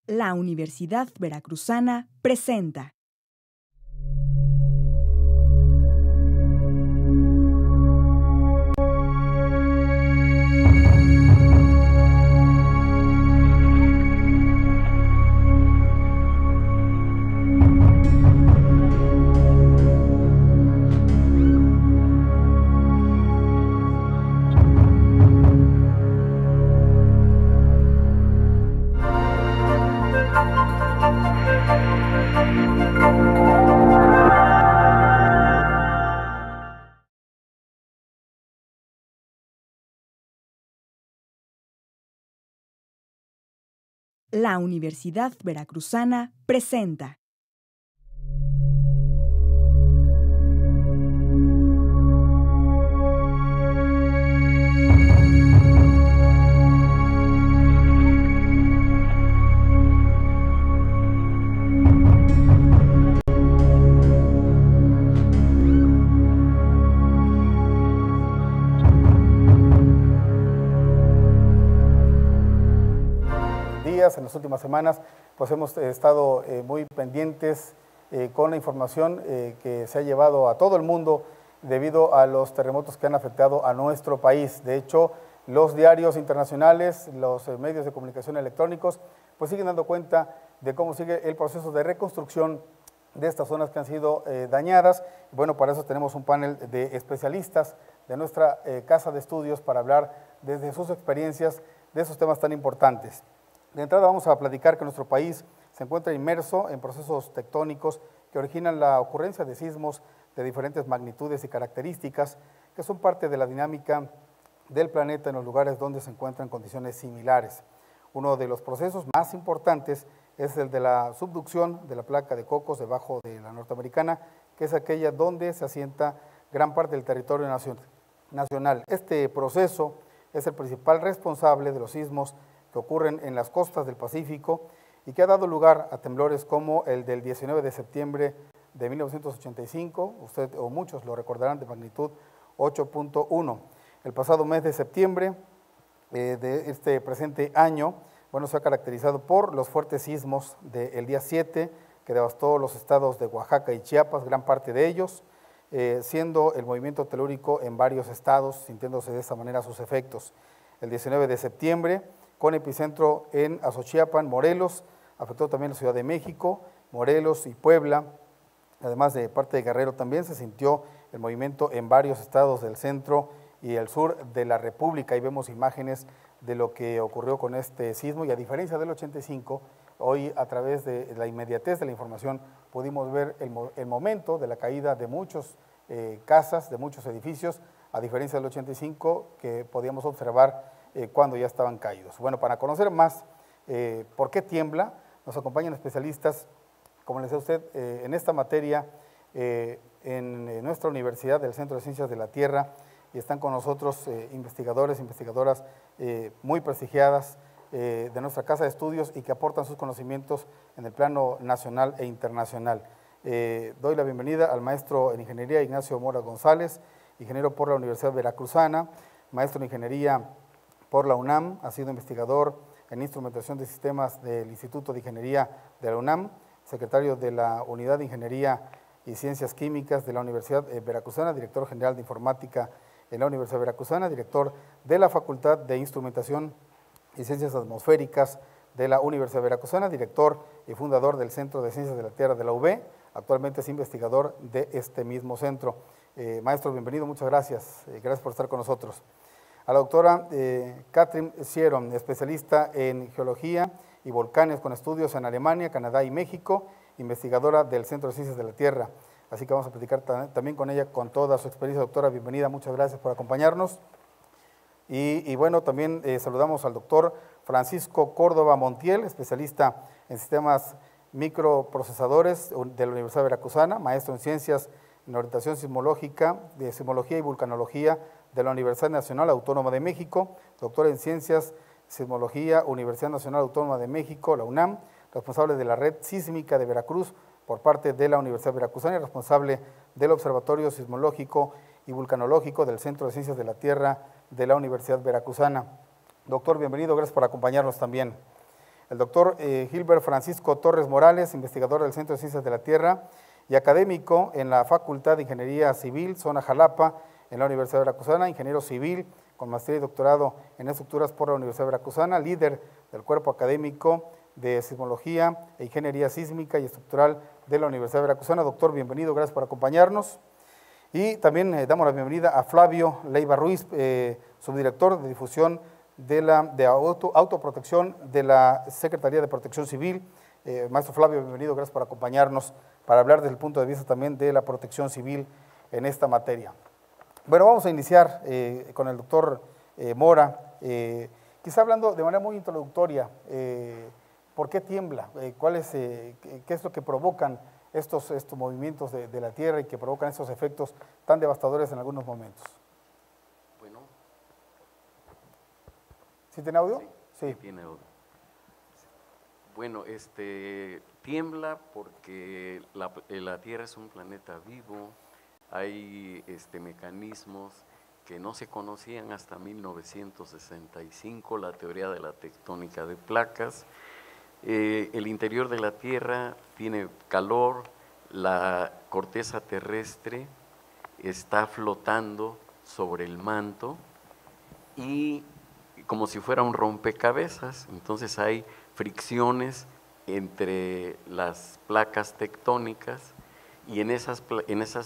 La Universidad Veracruzana presenta. La Universidad Veracruzana presenta. En las últimas semanas pues hemos estado muy pendientes con la información que se ha llevado a todo el mundo debido a los terremotos que han afectado a nuestro país. De hecho, los diarios internacionales, los medios de comunicación electrónicos pues siguen dando cuenta de cómo sigue el proceso de reconstrucción de estas zonas que han sido dañadas. Bueno, para eso tenemos un panel de especialistas de nuestra casa de estudios para hablar desde sus experiencias de esos temas tan importantes. De entrada vamos a platicar que nuestro país se encuentra inmerso en procesos tectónicos que originan la ocurrencia de sismos de diferentes magnitudes y características que son parte de la dinámica del planeta en los lugares donde se encuentran condiciones similares. Uno de los procesos más importantes es el de la subducción de la placa de Cocos debajo de la norteamericana, que es aquella donde se asienta gran parte del territorio nacional. Este proceso es el principal responsable de los sismos que ocurren en las costas del Pacífico y que ha dado lugar a temblores como el del 19 de septiembre de 1985, usted o muchos lo recordarán, de magnitud 8.1. El pasado mes de septiembre de este presente año, bueno, se ha caracterizado por los fuertes sismos del día 7, que devastó los estados de Oaxaca y Chiapas, gran parte de ellos, siendo el movimiento telúrico en varios estados, sintiéndose de esa manera sus efectos. El 19 de septiembre, con epicentro en Azochiapan, Morelos, afectó también la Ciudad de México, Morelos y Puebla, además de parte de Guerrero también se sintió el movimiento en varios estados del centro y el sur de la República. Ahí vemos imágenes de lo que ocurrió con este sismo y a diferencia del 85, hoy a través de la inmediatez de la información pudimos ver el momento de la caída de muchas casas, de muchos edificios, a diferencia del 85 que podíamos observar cuando ya estaban caídos. Bueno, para conocer más por qué tiembla, nos acompañan especialistas, como les decía usted, en esta materia en nuestra universidad del Centro de Ciencias de la Tierra, y están con nosotros investigadores, investigadoras muy prestigiadas de nuestra casa de estudios y que aportan sus conocimientos en el plano nacional e internacional. Doy la bienvenida al maestro en Ingeniería Ignacio Mora González, ingeniero por la Universidad Veracruzana, maestro en Ingeniería por la UNAM, ha sido investigador en instrumentación de sistemas del Instituto de Ingeniería de la UNAM, secretario de la Unidad de Ingeniería y Ciencias Químicas de la Universidad Veracruzana, director general de Informática en la Universidad Veracruzana, director de la Facultad de Instrumentación y Ciencias Atmosféricas de la Universidad Veracruzana, director y fundador del Centro de Ciencias de la Tierra de la UB, actualmente es investigador de este mismo centro. Maestro, bienvenido, muchas gracias, gracias por estar con nosotros. A la doctora Katrin Sieron, especialista en geología y volcanes con estudios en Alemania, Canadá y México, investigadora del Centro de Ciencias de la Tierra. Así que vamos a platicar también con ella, con toda su experiencia. Doctora, bienvenida, muchas gracias por acompañarnos. Y bueno, también saludamos al doctor Francisco Córdoba Montiel, especialista en sistemas microprocesadores de la Universidad Veracruzana, maestro en ciencias en orientación sismológica, de sismología y vulcanología de la Universidad Nacional Autónoma de México, doctor en Ciencias, Sismología, Universidad Nacional Autónoma de México, la UNAM, responsable de la Red Sísmica de Veracruz por parte de la Universidad Veracruzana y responsable del Observatorio Sismológico y Vulcanológico del Centro de Ciencias de la Tierra de la Universidad Veracruzana. Doctor, bienvenido, gracias por acompañarnos también. el doctor Gilbert Francisco Torres Morales, investigador del Centro de Ciencias de la Tierra y académico en la Facultad de Ingeniería Civil, zona Jalapa, en la Universidad Veracruzana, ingeniero civil con maestría y doctorado en estructuras por la Universidad Veracruzana, líder del cuerpo académico de Sismología e Ingeniería Sísmica y Estructural de la Universidad Veracruzana. Doctor, bienvenido, gracias por acompañarnos. Y también damos la bienvenida a Flavio Leiva Ruiz, subdirector de difusión de autoprotección de la Secretaría de Protección Civil. Maestro Flavio, bienvenido, gracias por acompañarnos para hablar desde el punto de vista también de la protección civil en esta materia. Bueno, vamos a iniciar con el doctor Mora, quizá hablando de manera muy introductoria, ¿por qué tiembla? ¿Qué es lo que provocan estos movimientos de la Tierra y que provocan estos efectos tan devastadores en algunos momentos? Bueno. ¿Sí tiene audio? Sí, tiene audio. Bueno, tiembla porque la Tierra es un planeta vivo, hay mecanismos que no se conocían hasta 1965, la teoría de la tectónica de placas. El interior de la Tierra tiene calor, la corteza terrestre está flotando sobre el manto y como si fuera un rompecabezas, entonces hay fricciones entre las placas tectónicas y en esas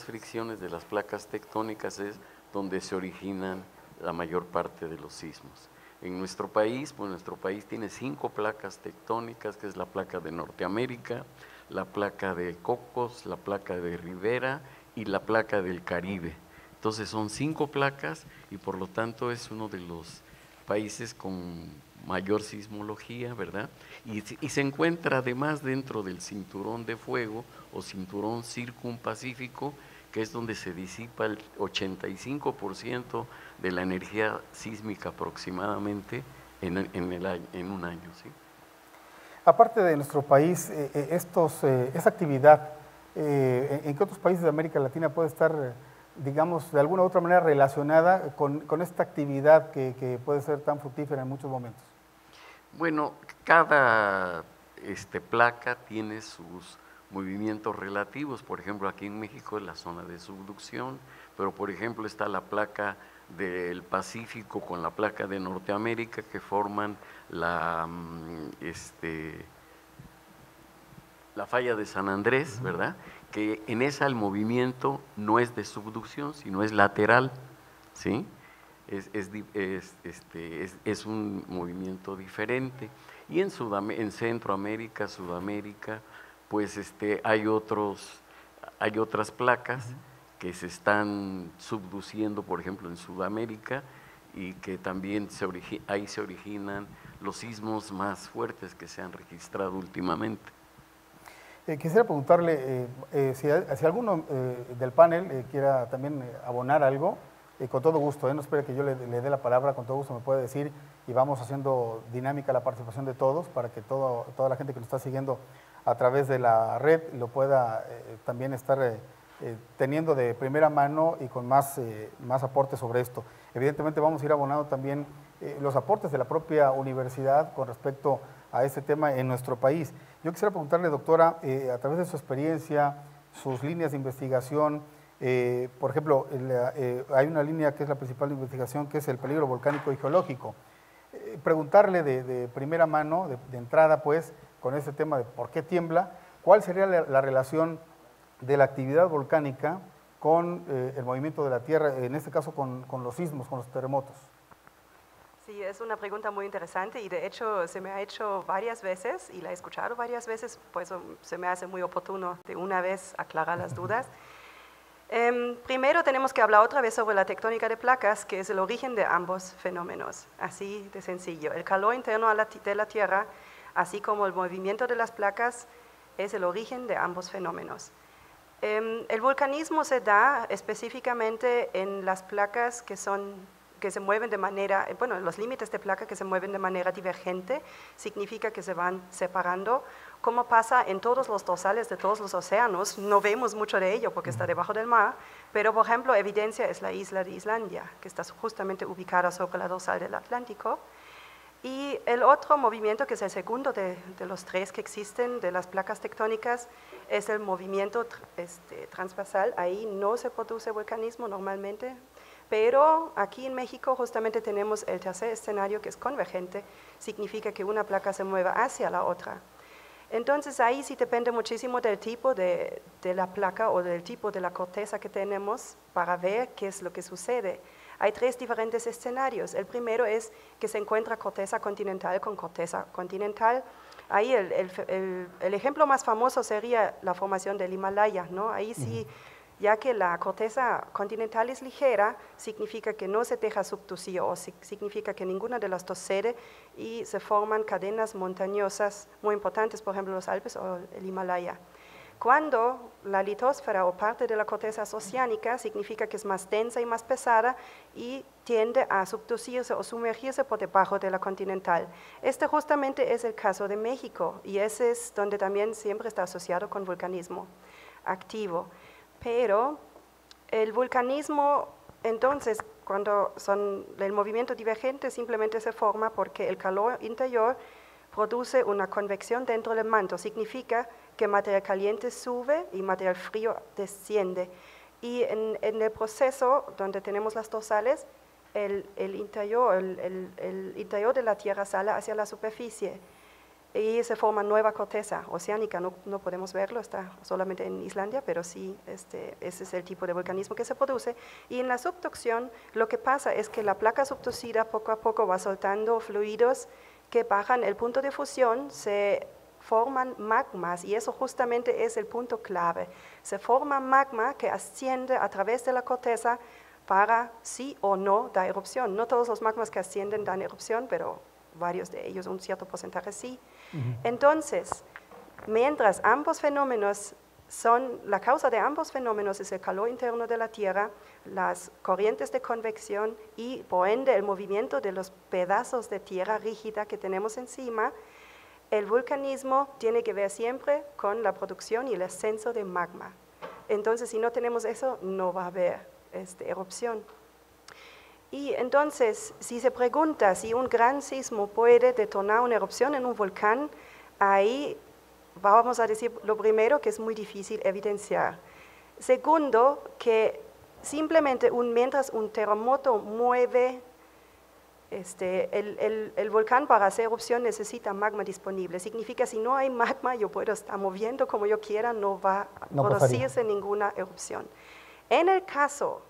fricciones de las placas tectónicas es donde se originan la mayor parte de los sismos. En nuestro país, pues nuestro país tiene 5 placas tectónicas, que es la placa de Norteamérica, la placa de Cocos, la placa de Rivera y la placa del Caribe. Entonces son 5 placas y por lo tanto es uno de los países con mayor sismología, ¿verdad? Y se encuentra además dentro del cinturón de fuego o cinturón circumpacífico, que es donde se disipa el 85% de la energía sísmica aproximadamente en un año, ¿sí? Aparte de nuestro país, esa actividad, ¿en qué otros países de América Latina puede estar, digamos, de alguna u otra manera relacionada con esta actividad que puede ser tan fructífera en muchos momentos? Bueno, cada placa tiene sus movimientos relativos. Por ejemplo, aquí en México es la zona de subducción, pero por ejemplo está la placa del Pacífico con la placa de Norteamérica que forman la falla de San Andrés, ¿verdad? Que en esa el movimiento no es de subducción, sino es lateral, ¿sí? Es un movimiento diferente. Y en Centroamérica, Sudamérica, pues hay otras placas que se están subduciendo, por ejemplo en Sudamérica, y que también ahí se originan los sismos más fuertes que se han registrado últimamente. Quisiera preguntarle si alguno del panel quiera también abonar algo, con todo gusto, no espere que yo le dé la palabra, con todo gusto me puede decir y vamos haciendo dinámica la participación de todos para que toda la gente que nos está siguiendo a través de la red lo pueda también estar teniendo de primera mano y con más aportes sobre esto. Evidentemente vamos a ir abonando también los aportes de la propia universidad con respecto a este tema en nuestro país. Yo quisiera preguntarle, doctora, a través de su experiencia, sus líneas de investigación, por ejemplo, hay una línea que es la principal de investigación, que es el peligro volcánico y geológico. Preguntarle de primera mano, de entrada, pues, con este tema de por qué tiembla, ¿cuál sería la relación de la actividad volcánica con el movimiento de la Tierra, en este caso con los sismos, con los terremotos? Sí, es una pregunta muy interesante y de hecho se me ha hecho varias veces y la he escuchado varias veces, pues se me hace muy oportuno de una vez aclarar las dudas. Primero tenemos que hablar otra vez sobre la tectónica de placas, que es el origen de ambos fenómenos, así de sencillo. El calor interno de la Tierra, así como el movimiento de las placas, es el origen de ambos fenómenos. El vulcanismo se da específicamente en las placas que se mueven de manera, bueno, los límites de placa que se mueven de manera divergente, significa que se van separando, como pasa en todos los dorsales de todos los océanos. No vemos mucho de ello porque está debajo del mar, pero por ejemplo, evidencia es la isla de Islandia, que está justamente ubicada sobre la dorsal del Atlántico. Y el otro movimiento, que es el segundo de los tres que existen, de las placas tectónicas, es el movimiento transversal. Ahí no se produce volcanismo normalmente, pero aquí en México justamente tenemos el tercer escenario, que es convergente, significa que una placa se mueva hacia la otra. Entonces ahí sí depende muchísimo del tipo de la placa o del tipo de la corteza que tenemos para ver qué es lo que sucede. Hay tres diferentes escenarios. El primero es que se encuentra corteza continental con corteza continental. Ahí el ejemplo más famoso sería la formación del Himalaya, ¿no? Ahí sí, ya que la corteza continental es ligera, significa que no se deja subducir o significa que ninguna de las dos cede y se forman cadenas montañosas muy importantes, por ejemplo los Alpes o el Himalaya. Cuando la litosfera o parte de la corteza es oceánica, significa que es más densa y más pesada y tiende a subducirse o sumergirse por debajo de la continental. Este justamente es el caso de México y ese es donde también siempre está asociado con vulcanismo activo. Pero el vulcanismo, entonces, cuando el movimiento divergente simplemente se forma porque el calor interior produce una convección dentro del manto. Significa que material caliente sube y material frío desciende. Y en el proceso donde tenemos las dos sales, el interior de la Tierra sale hacia la superficie y se forma nueva corteza oceánica. No podemos verlo, está solamente en Islandia, pero sí, ese es el tipo de volcanismo que se produce. Y en la subducción lo que pasa es que la placa subducida poco a poco va soltando fluidos que bajan el punto de fusión, se forman magmas y eso justamente es el punto clave. Se forma magma que asciende a través de la corteza para sí o no dar erupción. No todos los magmas que ascienden dan erupción, pero varios de ellos, un cierto porcentaje sí. Entonces, mientras ambos fenómenos la causa de ambos fenómenos es el calor interno de la Tierra, las corrientes de convección y por ende el movimiento de los pedazos de tierra rígida que tenemos encima, el vulcanismo tiene que ver siempre con la producción y el ascenso de magma. Entonces, si no tenemos eso, no va a haber erupción. Y entonces, si se pregunta si un gran sismo puede detonar una erupción en un volcán, ahí vamos a decir lo primero, que es muy difícil evidenciar. Segundo, que simplemente mientras un terremoto mueve, el volcán para hacer erupción necesita magma disponible. Significa si no hay magma, yo puedo estar moviendo como yo quiera, no va a producirse ninguna erupción. En el caso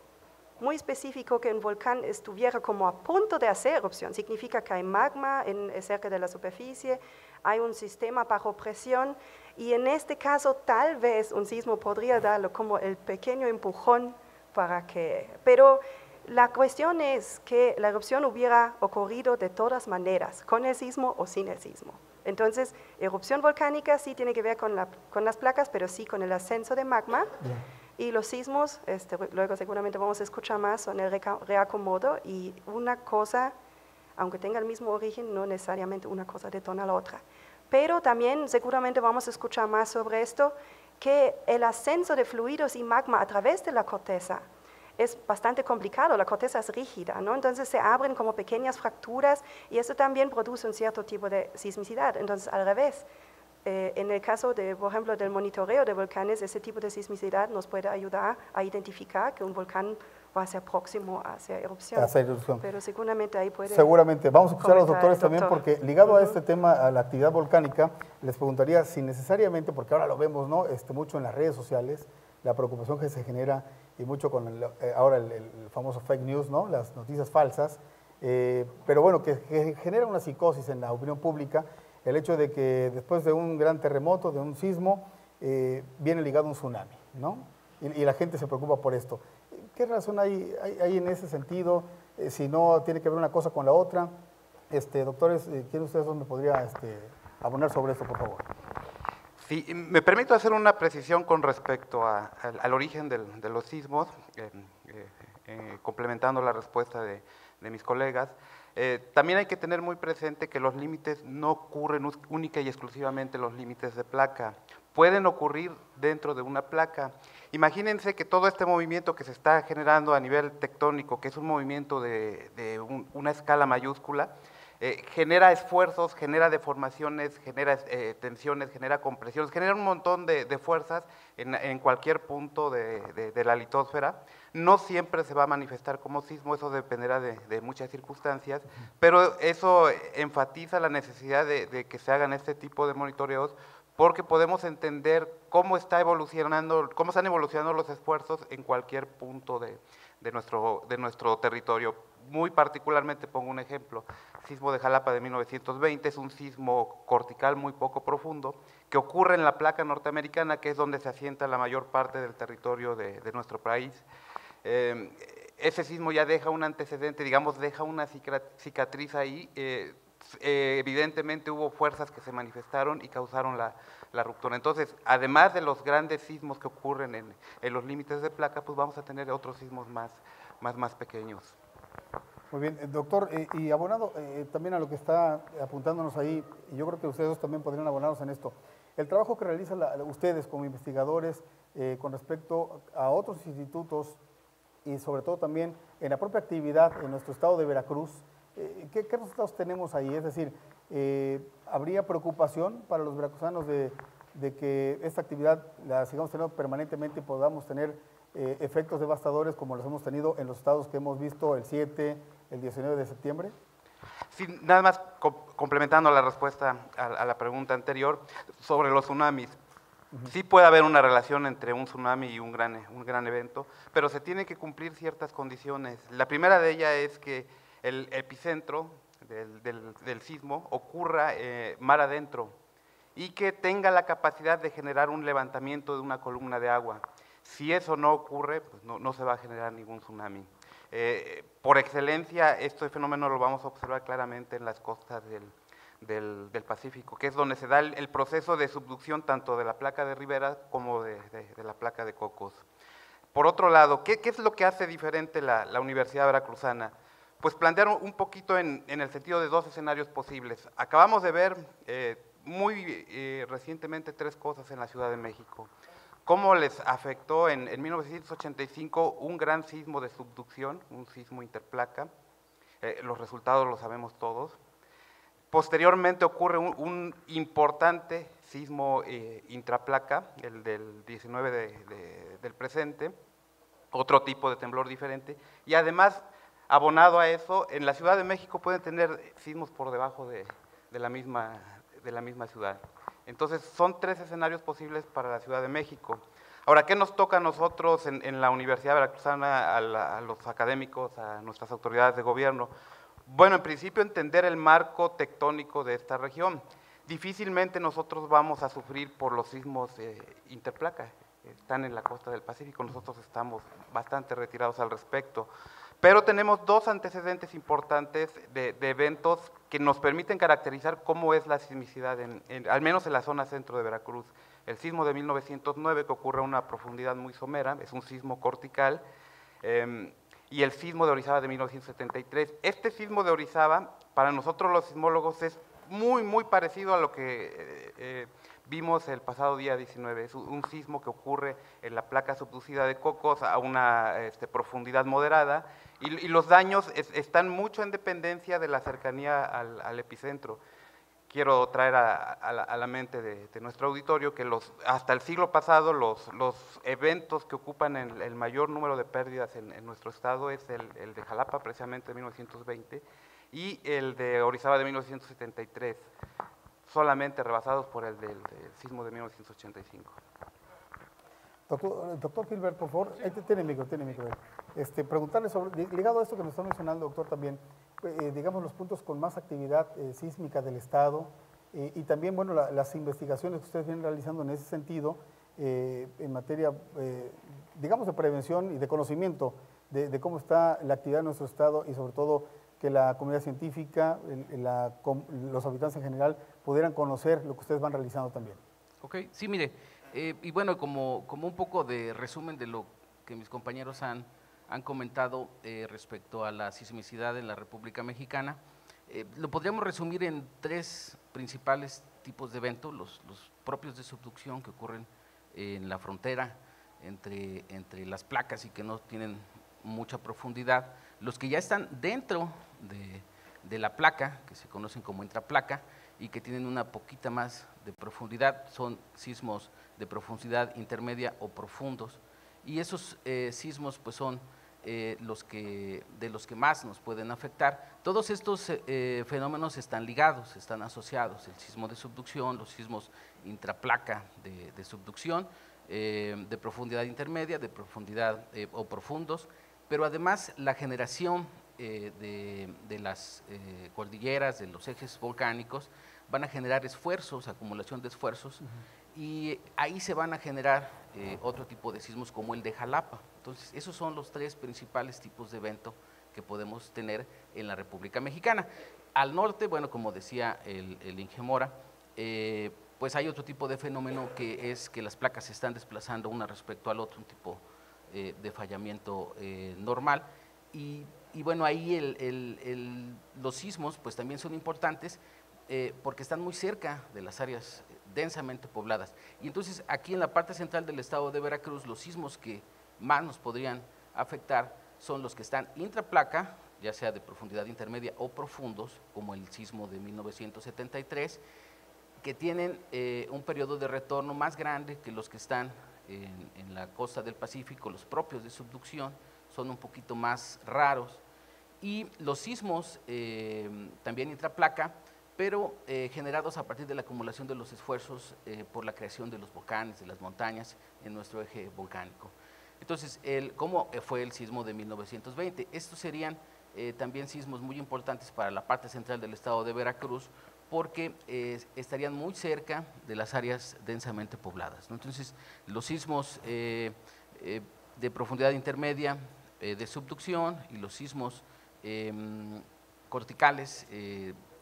muy específico que un volcán estuviera como a punto de hacer erupción, significa que hay magma cerca de la superficie, hay un sistema bajo presión y en este caso tal vez un sismo podría darlo como el pequeño empujón pero la cuestión es que la erupción hubiera ocurrido de todas maneras, con el sismo o sin el sismo. Entonces, erupción volcánica sí tiene que ver con las placas, pero sí con el ascenso de magma. Y los sismos, luego seguramente vamos a escuchar más, son el reacomodo y una cosa, aunque tenga el mismo origen, no necesariamente una cosa detona la otra. Pero también seguramente vamos a escuchar más sobre esto, que el ascenso de fluidos y magma a través de la corteza es bastante complicado, la corteza es rígida, ¿no? Entonces se abren como pequeñas fracturas y eso también produce un cierto tipo de sismicidad. Entonces al revés, en el caso, por ejemplo, del monitoreo de volcanes, ese tipo de sismicidad nos puede ayudar a identificar que un volcán va a ser próximo a hacer erupción. Pero seguramente ahí puede... Seguramente. Vamos a escuchar a los doctores también, porque ligado a este tema, a la actividad volcánica, les preguntaría si necesariamente, porque ahora lo vemos, ¿no? Mucho en las redes sociales, la preocupación que se genera y mucho con ahora el famoso fake news, ¿no? Las noticias falsas, pero bueno, que genera una psicosis en la opinión pública, el hecho de que después de un gran terremoto, de un sismo, viene ligado un tsunami, ¿no? Y la gente se preocupa por esto. ¿Qué razón hay en ese sentido? Si no tiene que ver una cosa con la otra. Doctores, ¿quién de ustedes dos me podría abonar sobre esto, por favor? Sí, me permito hacer una precisión con respecto al origen de los sismos, complementando la respuesta de mis colegas. También hay que tener muy presente que los límites no ocurren única y exclusivamente los límites de placa. Pueden ocurrir dentro de una placa. Imagínense que todo este movimiento que se está generando a nivel tectónico, que es un movimiento de una escala mayúscula, genera esfuerzos, genera deformaciones, genera tensiones, genera compresiones, genera un montón de fuerzas en cualquier punto de la litosfera. No siempre se va a manifestar como sismo, eso dependerá de muchas circunstancias, pero eso enfatiza la necesidad de que se hagan este tipo de monitoreos, porque podemos entender cómo están evolucionando los esfuerzos en cualquier punto de nuestro territorio. Muy particularmente, pongo un ejemplo, el sismo de Jalapa de 1920 es un sismo cortical muy poco profundo, que ocurre en la placa norteamericana, que es donde se asienta la mayor parte del territorio de nuestro país. Ese sismo ya deja un antecedente, digamos, deja una cicatriz ahí. Evidentemente hubo fuerzas que se manifestaron y causaron la ruptura. Entonces, además de los grandes sismos que ocurren en los límites de placa, pues vamos a tener otros sismos más pequeños. Muy bien, doctor, y abonado también a lo que está apuntándonos ahí, y yo creo que ustedes también podrían abonarnos en esto, el trabajo que realizan ustedes como investigadores con respecto a otros institutos y sobre todo también en la propia actividad en nuestro estado de Veracruz, ¿qué resultados tenemos ahí? Es decir, ¿habría preocupación para los veracruzanos de que esta actividad la sigamos teniendo permanentemente y podamos tener efectos devastadores como los hemos tenido en los estados que hemos visto el 7, el 19 de septiembre? Sí, nada más complementando la respuesta a la pregunta anterior sobre los tsunamis. Sí puede haber una relación entre un tsunami y un gran evento, pero se tienen que cumplir ciertas condiciones. La primera de ellas es que el epicentro del sismo ocurra mar adentro y que tenga la capacidad de generar un levantamiento de una columna de agua. Si eso no ocurre, pues no se va a generar ningún tsunami. Por excelencia, este fenómeno lo vamos a observar claramente en las costas del Pacífico, que es donde se da el proceso de subducción tanto de la placa de Rivera como de la placa de Cocos. Por otro lado, ¿qué es lo que hace diferente la Universidad Veracruzana? Pues plantear un poquito en el sentido de dos escenarios posibles. Acabamos de ver muy recientemente 3 cosas en la Ciudad de México. ¿Cómo les afectó en 1985 un gran sismo de subducción, un sismo interplaca? Los resultados los sabemos todos. Posteriormente ocurre un importante sismo intraplaca, el del 19 del presente, otro tipo de temblor diferente, y además, abonado a eso, en la Ciudad de México pueden tener sismos por debajo de la misma ciudad. Entonces, son 3 escenarios posibles para la Ciudad de México. Ahora, ¿qué nos toca a nosotros en la Universidad Veracruzana, a los académicos, a nuestras autoridades de gobierno? Bueno, en principio entender el marco tectónico de esta región. Difícilmente nosotros vamos a sufrir por los sismos interplaca, están en la costa del Pacífico, nosotros estamos bastante retirados al respecto. Pero tenemos 2 antecedentes importantes de eventos que nos permiten caracterizar cómo es la sismicidad, al menos en la zona centro de Veracruz. El sismo de 1909, que ocurre a una profundidad muy somera, es un sismo cortical, y el sismo de Orizaba de 1973. Este sismo de Orizaba, para nosotros los sismólogos, es muy parecido a lo que vimos el pasado día 19. Es un sismo que ocurre en la placa subducida de Cocos a una profundidad moderada, y los daños están mucho en dependencia de la cercanía al epicentro. Quiero traer a la mente de nuestro auditorio que hasta el siglo pasado los eventos que ocupan el mayor número de pérdidas en nuestro estado es el de Jalapa, precisamente de 1920, y el de Orizaba de 1973, solamente rebasados por el del sismo de 1985. Doctor Gilbert, por favor, tiene micro. Preguntarle sobre, ligado a esto que nos está mencionando, doctor, también, digamos, los puntos con más actividad sísmica del Estado y también, bueno, las investigaciones que ustedes vienen realizando en ese sentido, en materia, digamos, de prevención y de conocimiento de cómo está la actividad en nuestro Estado y sobre todo que la comunidad científica, los habitantes en general, pudieran conocer lo que ustedes van realizando también. Ok, sí, mire, y bueno, como un poco de resumen de lo que mis compañeros han comentado respecto a la sismicidad en la República Mexicana, lo podríamos resumir en 3 principales tipos de eventos: los propios de subducción, que ocurren en la frontera entre las placas y que no tienen mucha profundidad; los que ya están dentro de la placa, que se conocen como intraplaca, y que tienen una poquita más de profundidad, son sismos de profundidad intermedia o profundos, y esos sismos pues son de los que más nos pueden afectar. Todos estos fenómenos están ligados, están asociados, el sismo de subducción, los sismos intraplaca de subducción, de profundidad intermedia, de profundidad o profundos, pero además la generación de las cordilleras, de los ejes volcánicos, van a generar esfuerzos, acumulación de esfuerzos, y ahí se van a generar otro tipo de sismos como el de Jalapa. Entonces, esos son los tres principales tipos de evento que podemos tener en la República Mexicana. Al norte, bueno, como decía el Inge Mora, pues hay otro tipo de fenómeno que es que las placas se están desplazando una respecto al otro, un tipo de fallamiento normal, y bueno, ahí los sismos pues también son importantes porque están muy cerca de las áreas densamente pobladas. Y entonces aquí en la parte central del estado de Veracruz, los sismos que más nos podrían afectar son los que están intraplaca, ya sea de profundidad intermedia o profundos, como el sismo de 1973, que tienen un periodo de retorno más grande que los que están en la costa del Pacífico, los propios de subducción, son un poquito más raros, y los sismos también intraplaca, pero generados a partir de la acumulación de los esfuerzos por la creación de los volcanes, de las montañas en nuestro eje volcánico. Entonces, ¿cómo fue el sismo de 1920? Estos serían también sismos muy importantes para la parte central del estado de Veracruz, porque estarían muy cerca de las áreas densamente pobladas, ¿no? Entonces, los sismos de profundidad intermedia, de subducción, y los sismos corticales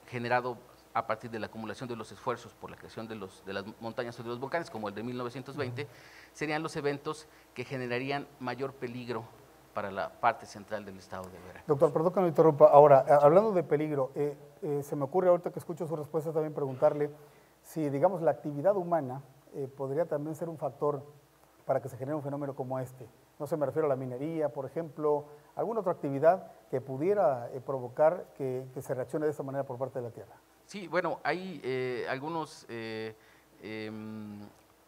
generado a partir de la acumulación de los esfuerzos por la creación de las montañas o de los volcanes, como el de 1920, serían los eventos que generarían mayor peligro para la parte central del estado de Veracruz. Doctor, perdón que me interrumpa. Ahora, hablando de peligro, se me ocurre ahorita que escucho su respuesta también preguntarle si, digamos, la actividad humana podría también ser un factor para que se genere un fenómeno como este. No sé, me refiero a la minería, por ejemplo, alguna otra actividad que pudiera provocar que se reaccione de esta manera por parte de la Tierra. Sí, bueno, hay algunas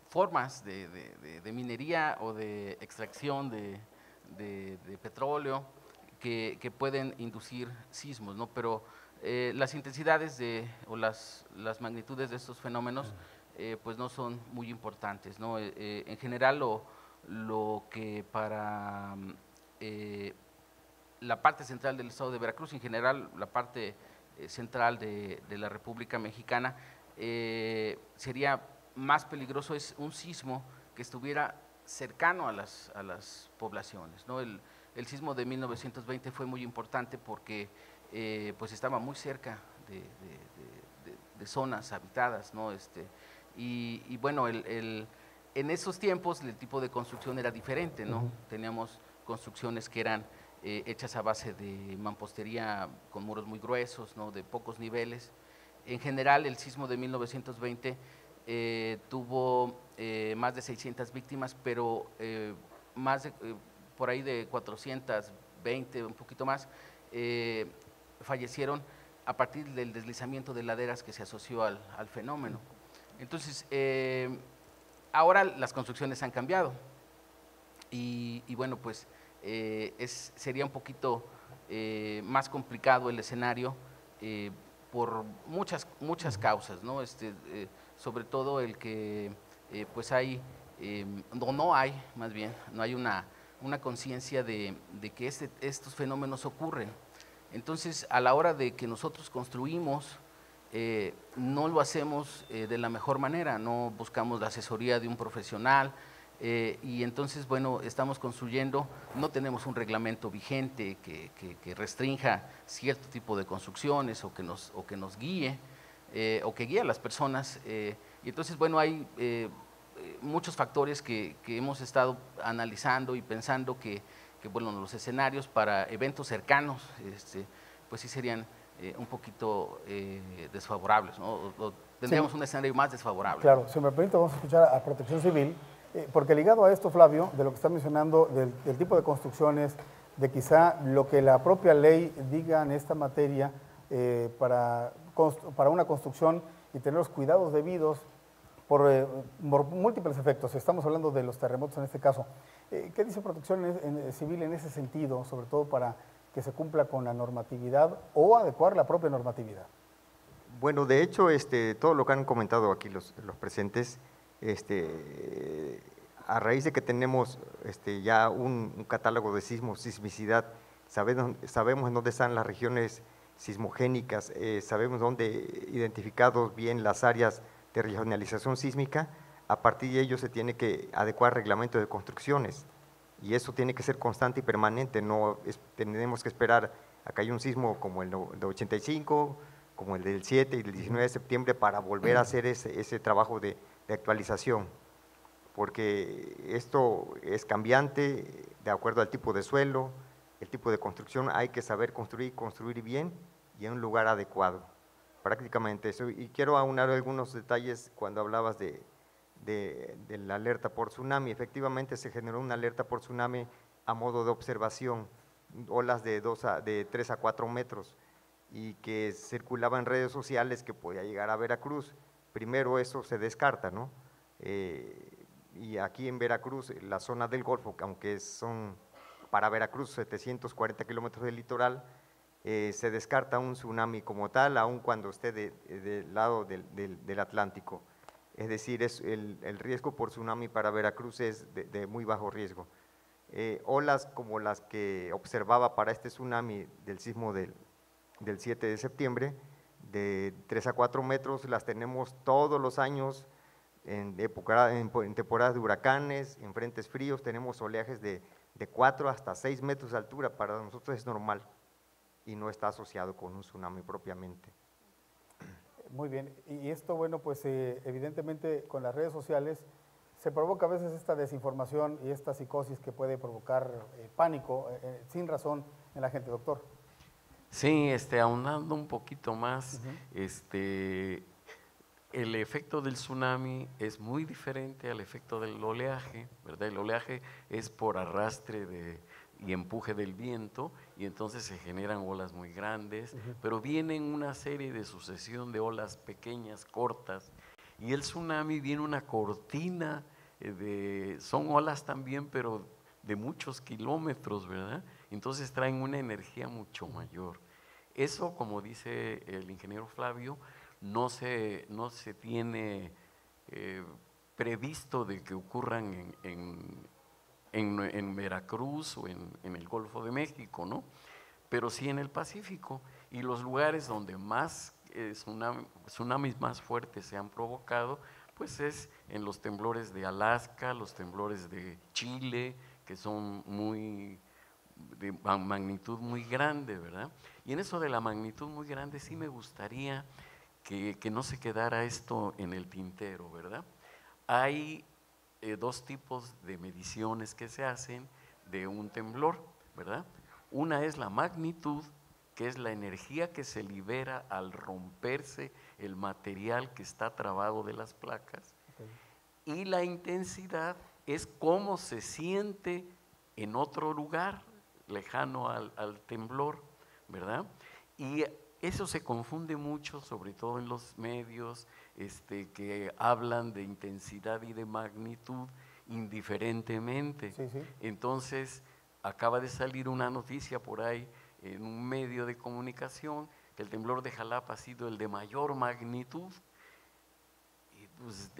formas de minería o de extracción de petróleo que pueden inducir sismos, ¿no? Pero las intensidades o las magnitudes de estos fenómenos pues no son muy importantes, ¿no? En general lo que para la parte central del estado de Veracruz, en general la parte central de la República Mexicana, sería más peligroso es un sismo que estuviera cercano a las poblaciones, ¿no? El sismo de 1920 fue muy importante porque pues estaba muy cerca de zonas habitadas, ¿no? Y bueno, en esos tiempos el tipo de construcción era diferente, ¿no? Teníamos construcciones que eran hechas a base de mampostería con muros muy gruesos, ¿no? De pocos niveles. En general, el sismo de 1920 tuvo más de 600 víctimas, pero por ahí de 420, un poquito más, fallecieron a partir del deslizamiento de laderas que se asoció al fenómeno. Entonces, ahora las construcciones han cambiado y bueno, pues sería un poquito más complicado el escenario por muchas causas, ¿no? Sobre todo el que pues hay, no hay una conciencia de que estos fenómenos ocurren. Entonces, a la hora de que nosotros construimos, no lo hacemos de la mejor manera, no buscamos la asesoría de un profesional, y entonces, bueno, estamos construyendo, no tenemos un reglamento vigente que restrinja cierto tipo de construcciones o que nos guíe, o que guíe a las personas, y entonces, bueno, hay muchos factores que hemos estado analizando y pensando que bueno, los escenarios para eventos cercanos, pues sí serían un poquito desfavorables, ¿no? O tendríamos un escenario más desfavorable. Claro, si me permite, vamos a escuchar a Protección Civil, porque ligado a esto, Flavio, de lo que está mencionando, del tipo de construcciones, de quizá lo que la propia ley diga en esta materia, para una construcción y tener los cuidados debidos por múltiples efectos. Estamos hablando de los terremotos en este caso. ¿Qué dice Protección Civil en ese sentido, sobre todo para que se cumpla con la normatividad o adecuar la propia normatividad? Bueno, de hecho, todo lo que han comentado aquí los presentes, a raíz de que tenemos ya un catálogo de sismicidad, sabemos en dónde están las regiones sismogénicas, sabemos dónde identificados bien las áreas de regionalización sísmica. A partir de ello se tiene que adecuar reglamento de construcciones y eso tiene que ser constante y permanente, no tenemos que esperar a que haya un sismo como el de 85, como el del 7 y el 19 de septiembre para volver a hacer ese trabajo de actualización, porque esto es cambiante de acuerdo al tipo de suelo, el tipo de construcción. Hay que saber construir bien y en un lugar adecuado, prácticamente eso. Y quiero aunar algunos detalles cuando hablabas de la alerta por tsunami. Efectivamente se generó una alerta por tsunami a modo de observación, olas de 3 a 4 metros, y que circulaba en redes sociales que podía llegar a Veracruz. Primero eso se descarta, ¿no? Y aquí en Veracruz, la zona del Golfo, aunque son para Veracruz 740 kilómetros del litoral, se descarta un tsunami como tal, aun cuando esté del lado del Atlántico. Es decir, el riesgo por tsunami para Veracruz es de muy bajo riesgo. Olas como las que observaba para este tsunami del sismo del 7 de septiembre, de 3 a 4 metros, las tenemos todos los años en temporadas de huracanes, en frentes fríos, tenemos oleajes de 4 hasta 6 metros de altura. Para nosotros es normal y no está asociado con un tsunami propiamente. Muy bien, y esto, bueno, pues evidentemente con las redes sociales se provoca a veces esta desinformación y esta psicosis que puede provocar pánico sin razón en la gente, doctor. Sí, ahondando un poquito más, el efecto del tsunami es muy diferente al efecto del oleaje, ¿verdad? El oleaje es por arrastre y empuje del viento, y entonces se generan olas muy grandes, pero vienen una serie de sucesión de olas pequeñas, cortas, y el tsunami viene una cortina son olas también, pero de muchos kilómetros, ¿verdad? Entonces traen una energía mucho mayor. Eso, como dice el ingeniero Flavio, no se tiene previsto de que ocurran en Veracruz o en el Golfo de México, ¿no? Pero sí en el Pacífico, y los lugares donde más tsunamis más fuertes se han provocado, pues es en los temblores de Alaska, los temblores de Chile, que son de magnitud muy grande, ¿verdad? Y en eso de la magnitud muy grande sí me gustaría que no se quedara esto en el tintero, ¿verdad? Hay dos tipos de mediciones que se hacen de un temblor, ¿verdad? Una es la magnitud, que es la energía que se libera al romperse el material que está trabado de las placas, y la intensidad es cómo se siente en otro lugar lejano al temblor, ¿verdad? Y eso se confunde mucho, sobre todo en los medios que hablan de intensidad y de magnitud indiferentemente. Sí, sí. Entonces, acaba de salir una noticia por ahí en un medio de comunicación que el temblor de Jalapa ha sido el de mayor magnitud. Y pues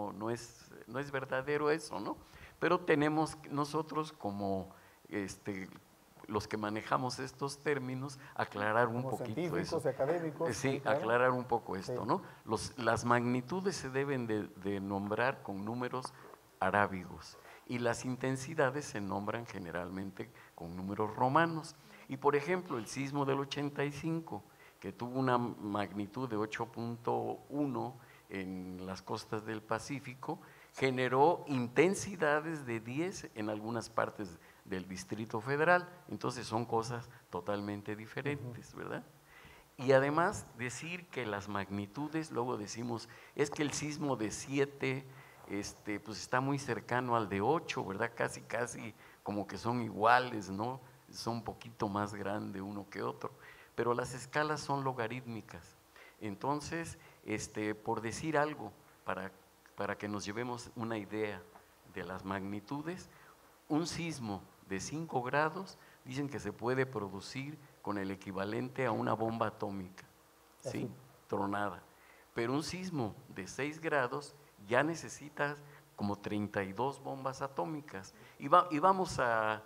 no es verdadero eso, ¿no? Pero tenemos nosotros como los que manejamos estos términos, aclarar un Como poquito científicos eso. y académicos. Sí, claro. aclarar un poco esto, Sí. ¿no? Las magnitudes se deben de nombrar con números arábigos, y las intensidades se nombran generalmente con números romanos. Y por ejemplo, el sismo del 85, que tuvo una magnitud de 8.1 en las costas del Pacífico, generó intensidades de 10 en algunas partes del Distrito Federal. Entonces son cosas totalmente diferentes, ¿verdad? Y además decir que las magnitudes, luego decimos, es que el sismo de 7 pues está muy cercano al de 8, ¿verdad? Casi como que son iguales, ¿no? son un poquito más grande uno que otro, pero las escalas son logarítmicas. Entonces, por decir algo, para que nos llevemos una idea de las magnitudes, un sismo de 5 grados dicen que se puede producir con el equivalente a una bomba atómica, ¿sí? Tronada. Pero un sismo de 6 grados ya necesitas como 32 bombas atómicas. Y vamos a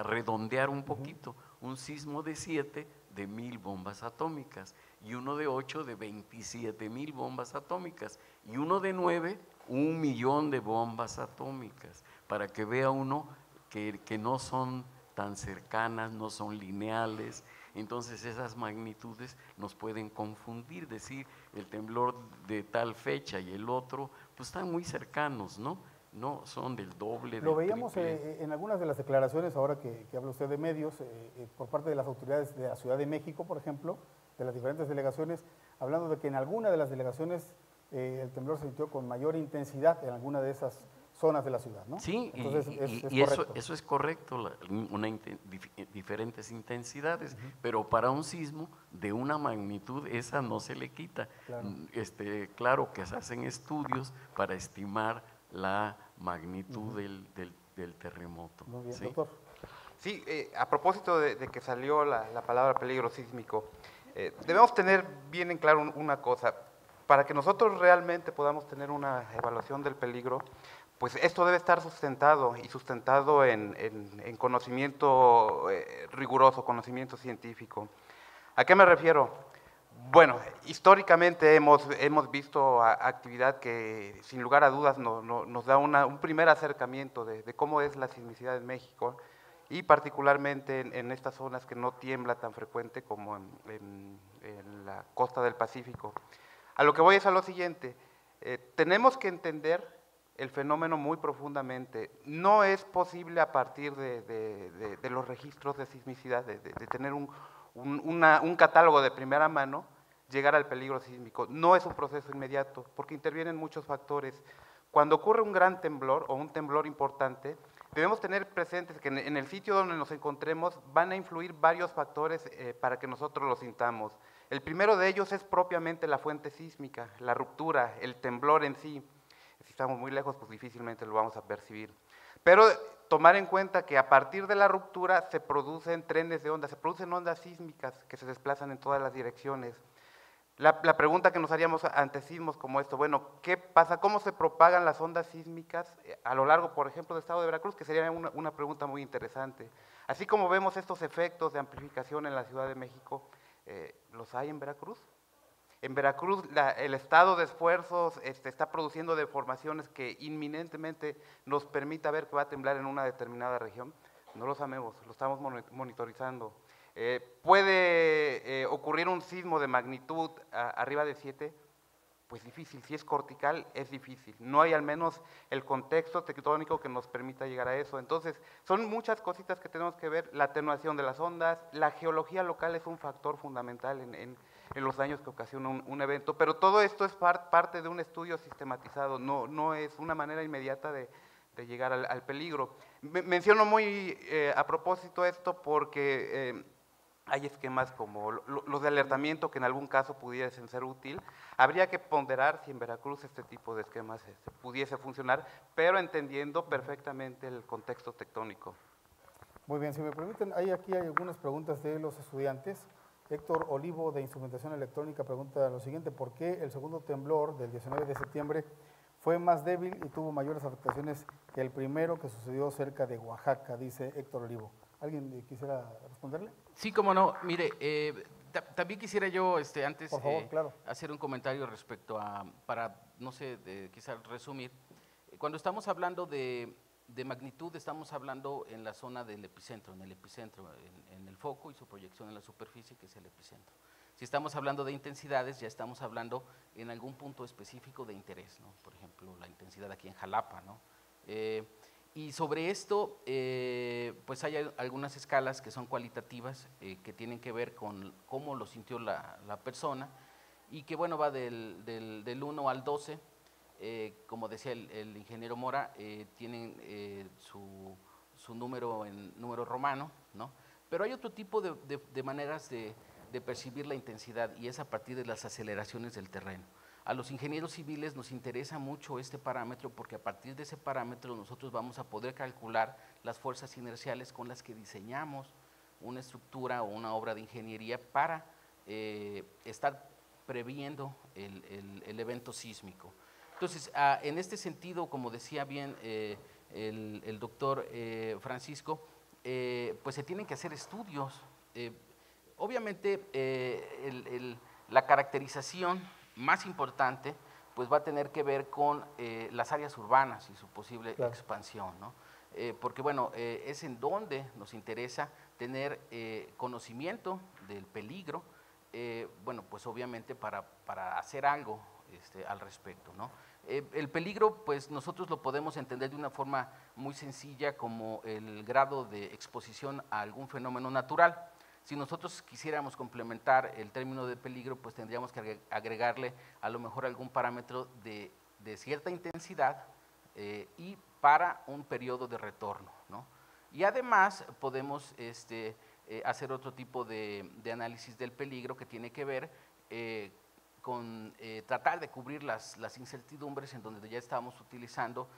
redondear un poquito, un sismo de 7 de 1000 bombas atómicas, y uno de 8 de 27,000 bombas atómicas, y uno de 9, 1,000,000 de bombas atómicas, para que vea uno que no son tan cercanas, no son lineales. Entonces esas magnitudes nos pueden confundir, decir el temblor de tal fecha y el otro, pues están muy cercanos, ¿no? No son del doble, Lo del veíamos triple. en algunas de las declaraciones, ahora que habla usted de medios, por parte de las autoridades de la Ciudad de México, por ejemplo, de las diferentes delegaciones, hablando de que en alguna de las delegaciones el temblor se sintió con mayor intensidad en alguna de esas zonas de la ciudad, ¿no? Sí, entonces y correcto. eso es correcto, diferentes intensidades, pero para un sismo de una magnitud esa no se le quita. Claro. Claro que se hacen estudios para estimar la magnitud del terremoto. Muy bien, ¿sí? doctor. Sí, a propósito de que salió la palabra peligro sísmico, debemos tener bien en claro una cosa. Para que nosotros realmente podamos tener una evaluación del peligro, pues esto debe estar sustentado en conocimiento riguroso, conocimiento científico. ¿A qué me refiero? Bueno, históricamente hemos visto actividad que sin lugar a dudas nos da un primer acercamiento de cómo es la sismicidad en México, y particularmente en estas zonas que no tiembla tan frecuente como en la costa del Pacífico. A lo que voy es a lo siguiente: tenemos que entender el fenómeno muy profundamente. No es posible a partir de los registros de sismicidad, de tener un catálogo de primera mano, llegar al peligro sísmico. No es un proceso inmediato, porque intervienen muchos factores. Cuando ocurre un gran temblor o un temblor importante, debemos tener presentes que en el sitio donde nos encontremos van a influir varios factores para que nosotros lo sintamos. El primero de ellos es propiamente la fuente sísmica, la ruptura, el temblor en sí. Si estamos muy lejos, pues difícilmente lo vamos a percibir. Pero tomar en cuenta que a partir de la ruptura se producen trenes de ondas, se producen ondas sísmicas que se desplazan en todas las direcciones. La pregunta que nos haríamos ante sismos como esto, bueno, ¿qué pasa? ¿Cómo se propagan las ondas sísmicas a lo largo, por ejemplo, del estado de Veracruz? Que sería una pregunta muy interesante. Así como vemos estos efectos de amplificación en la Ciudad de México, ¿los hay en Veracruz? En Veracruz el estado de esfuerzos está produciendo deformaciones que inminentemente nos permita ver que va a temblar en una determinada región. No lo sabemos, lo estamos monitorizando. ¿Puede ocurrir un sismo de magnitud arriba de 7? Pues difícil. Si es cortical, es difícil. No hay al menos el contexto tectónico que nos permita llegar a eso. Entonces, son muchas cositas que tenemos que ver. La atenuación de las ondas, la geología local es un factor fundamental en los daños que ocasiona un evento, pero todo esto es parte de un estudio sistematizado, no es una manera inmediata de llegar al peligro. Menciono muy a propósito esto porque hay esquemas como los de alertamiento que en algún caso pudiesen ser útil. Habría que ponderar si en Veracruz este tipo de esquemas pudiese funcionar, pero entendiendo perfectamente el contexto tectónico. Muy bien, si me permiten, aquí hay algunas preguntas de los estudiantes. Héctor Olivo, de Instrumentación Electrónica, pregunta lo siguiente: ¿por qué el segundo temblor del 19 de septiembre fue más débil y tuvo mayores afectaciones que el primero que sucedió cerca de Oaxaca? Dice Héctor Olivo. ¿Alguien quisiera responderle? Sí, cómo no. Mire, también quisiera yo antes Por favor, claro. hacer un comentario respecto para, no sé, quizás resumir. Cuando estamos hablando de magnitud, estamos hablando en la zona del epicentro, en el foco y su proyección en la superficie, que es el epicentro. Si estamos hablando de intensidades, ya estamos hablando en algún punto específico de interés, ¿no? Por ejemplo, la intensidad aquí en Jalapa, ¿no? Y sobre esto, pues hay algunas escalas que son cualitativas, que tienen que ver con cómo lo sintió la persona, y que, bueno, va del 1 al 12. Como decía el ingeniero Mora, tienen su número en número romano, ¿no? Pero hay otro tipo de maneras de percibir la intensidad y es a partir de las aceleraciones del terreno. A los ingenieros civiles nos interesa mucho este parámetro porque a partir de ese parámetro nosotros vamos a poder calcular las fuerzas inerciales con las que diseñamos una estructura o una obra de ingeniería para estar previendo el evento sísmico. Entonces, en este sentido, como decía bien el doctor Francisco, pues se tienen que hacer estudios. Obviamente, la caracterización más importante pues va a tener que ver con las áreas urbanas y su posible expansión, ¿no? Porque bueno, es en donde nos interesa tener conocimiento del peligro, bueno, pues obviamente para hacer algo al respecto, ¿no? El peligro, pues nosotros lo podemos entender de una forma muy sencilla como el grado de exposición a algún fenómeno natural. Si nosotros quisiéramos complementar el término de peligro, pues tendríamos que agregarle a lo mejor algún parámetro de cierta intensidad y para un periodo de retorno, ¿no? Y además podemos hacer otro tipo de análisis del peligro que tiene que ver con tratar de cubrir las incertidumbres en donde ya estábamos utilizando,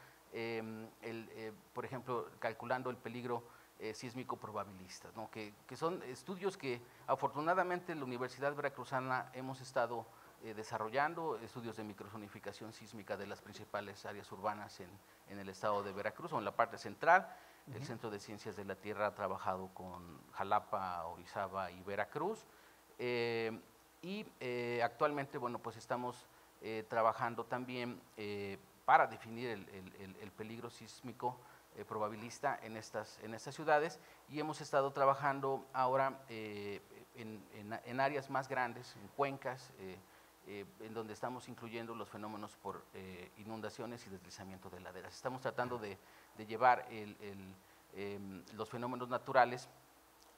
por ejemplo, calculando el peligro sísmico probabilista, ¿no? que son estudios que afortunadamente en la Universidad Veracruzana hemos estado desarrollando, estudios de microzonificación sísmica de las principales áreas urbanas en el estado de Veracruz o en la parte central. El Centro de Ciencias de la Tierra ha trabajado con Jalapa, Orizaba y Veracruz. Actualmente, bueno, pues estamos trabajando también para definir el peligro sísmico probabilista en estas ciudades y hemos estado trabajando ahora en áreas más grandes, en cuencas, en donde estamos incluyendo los fenómenos por inundaciones y deslizamiento de laderas. Estamos tratando de llevar los fenómenos naturales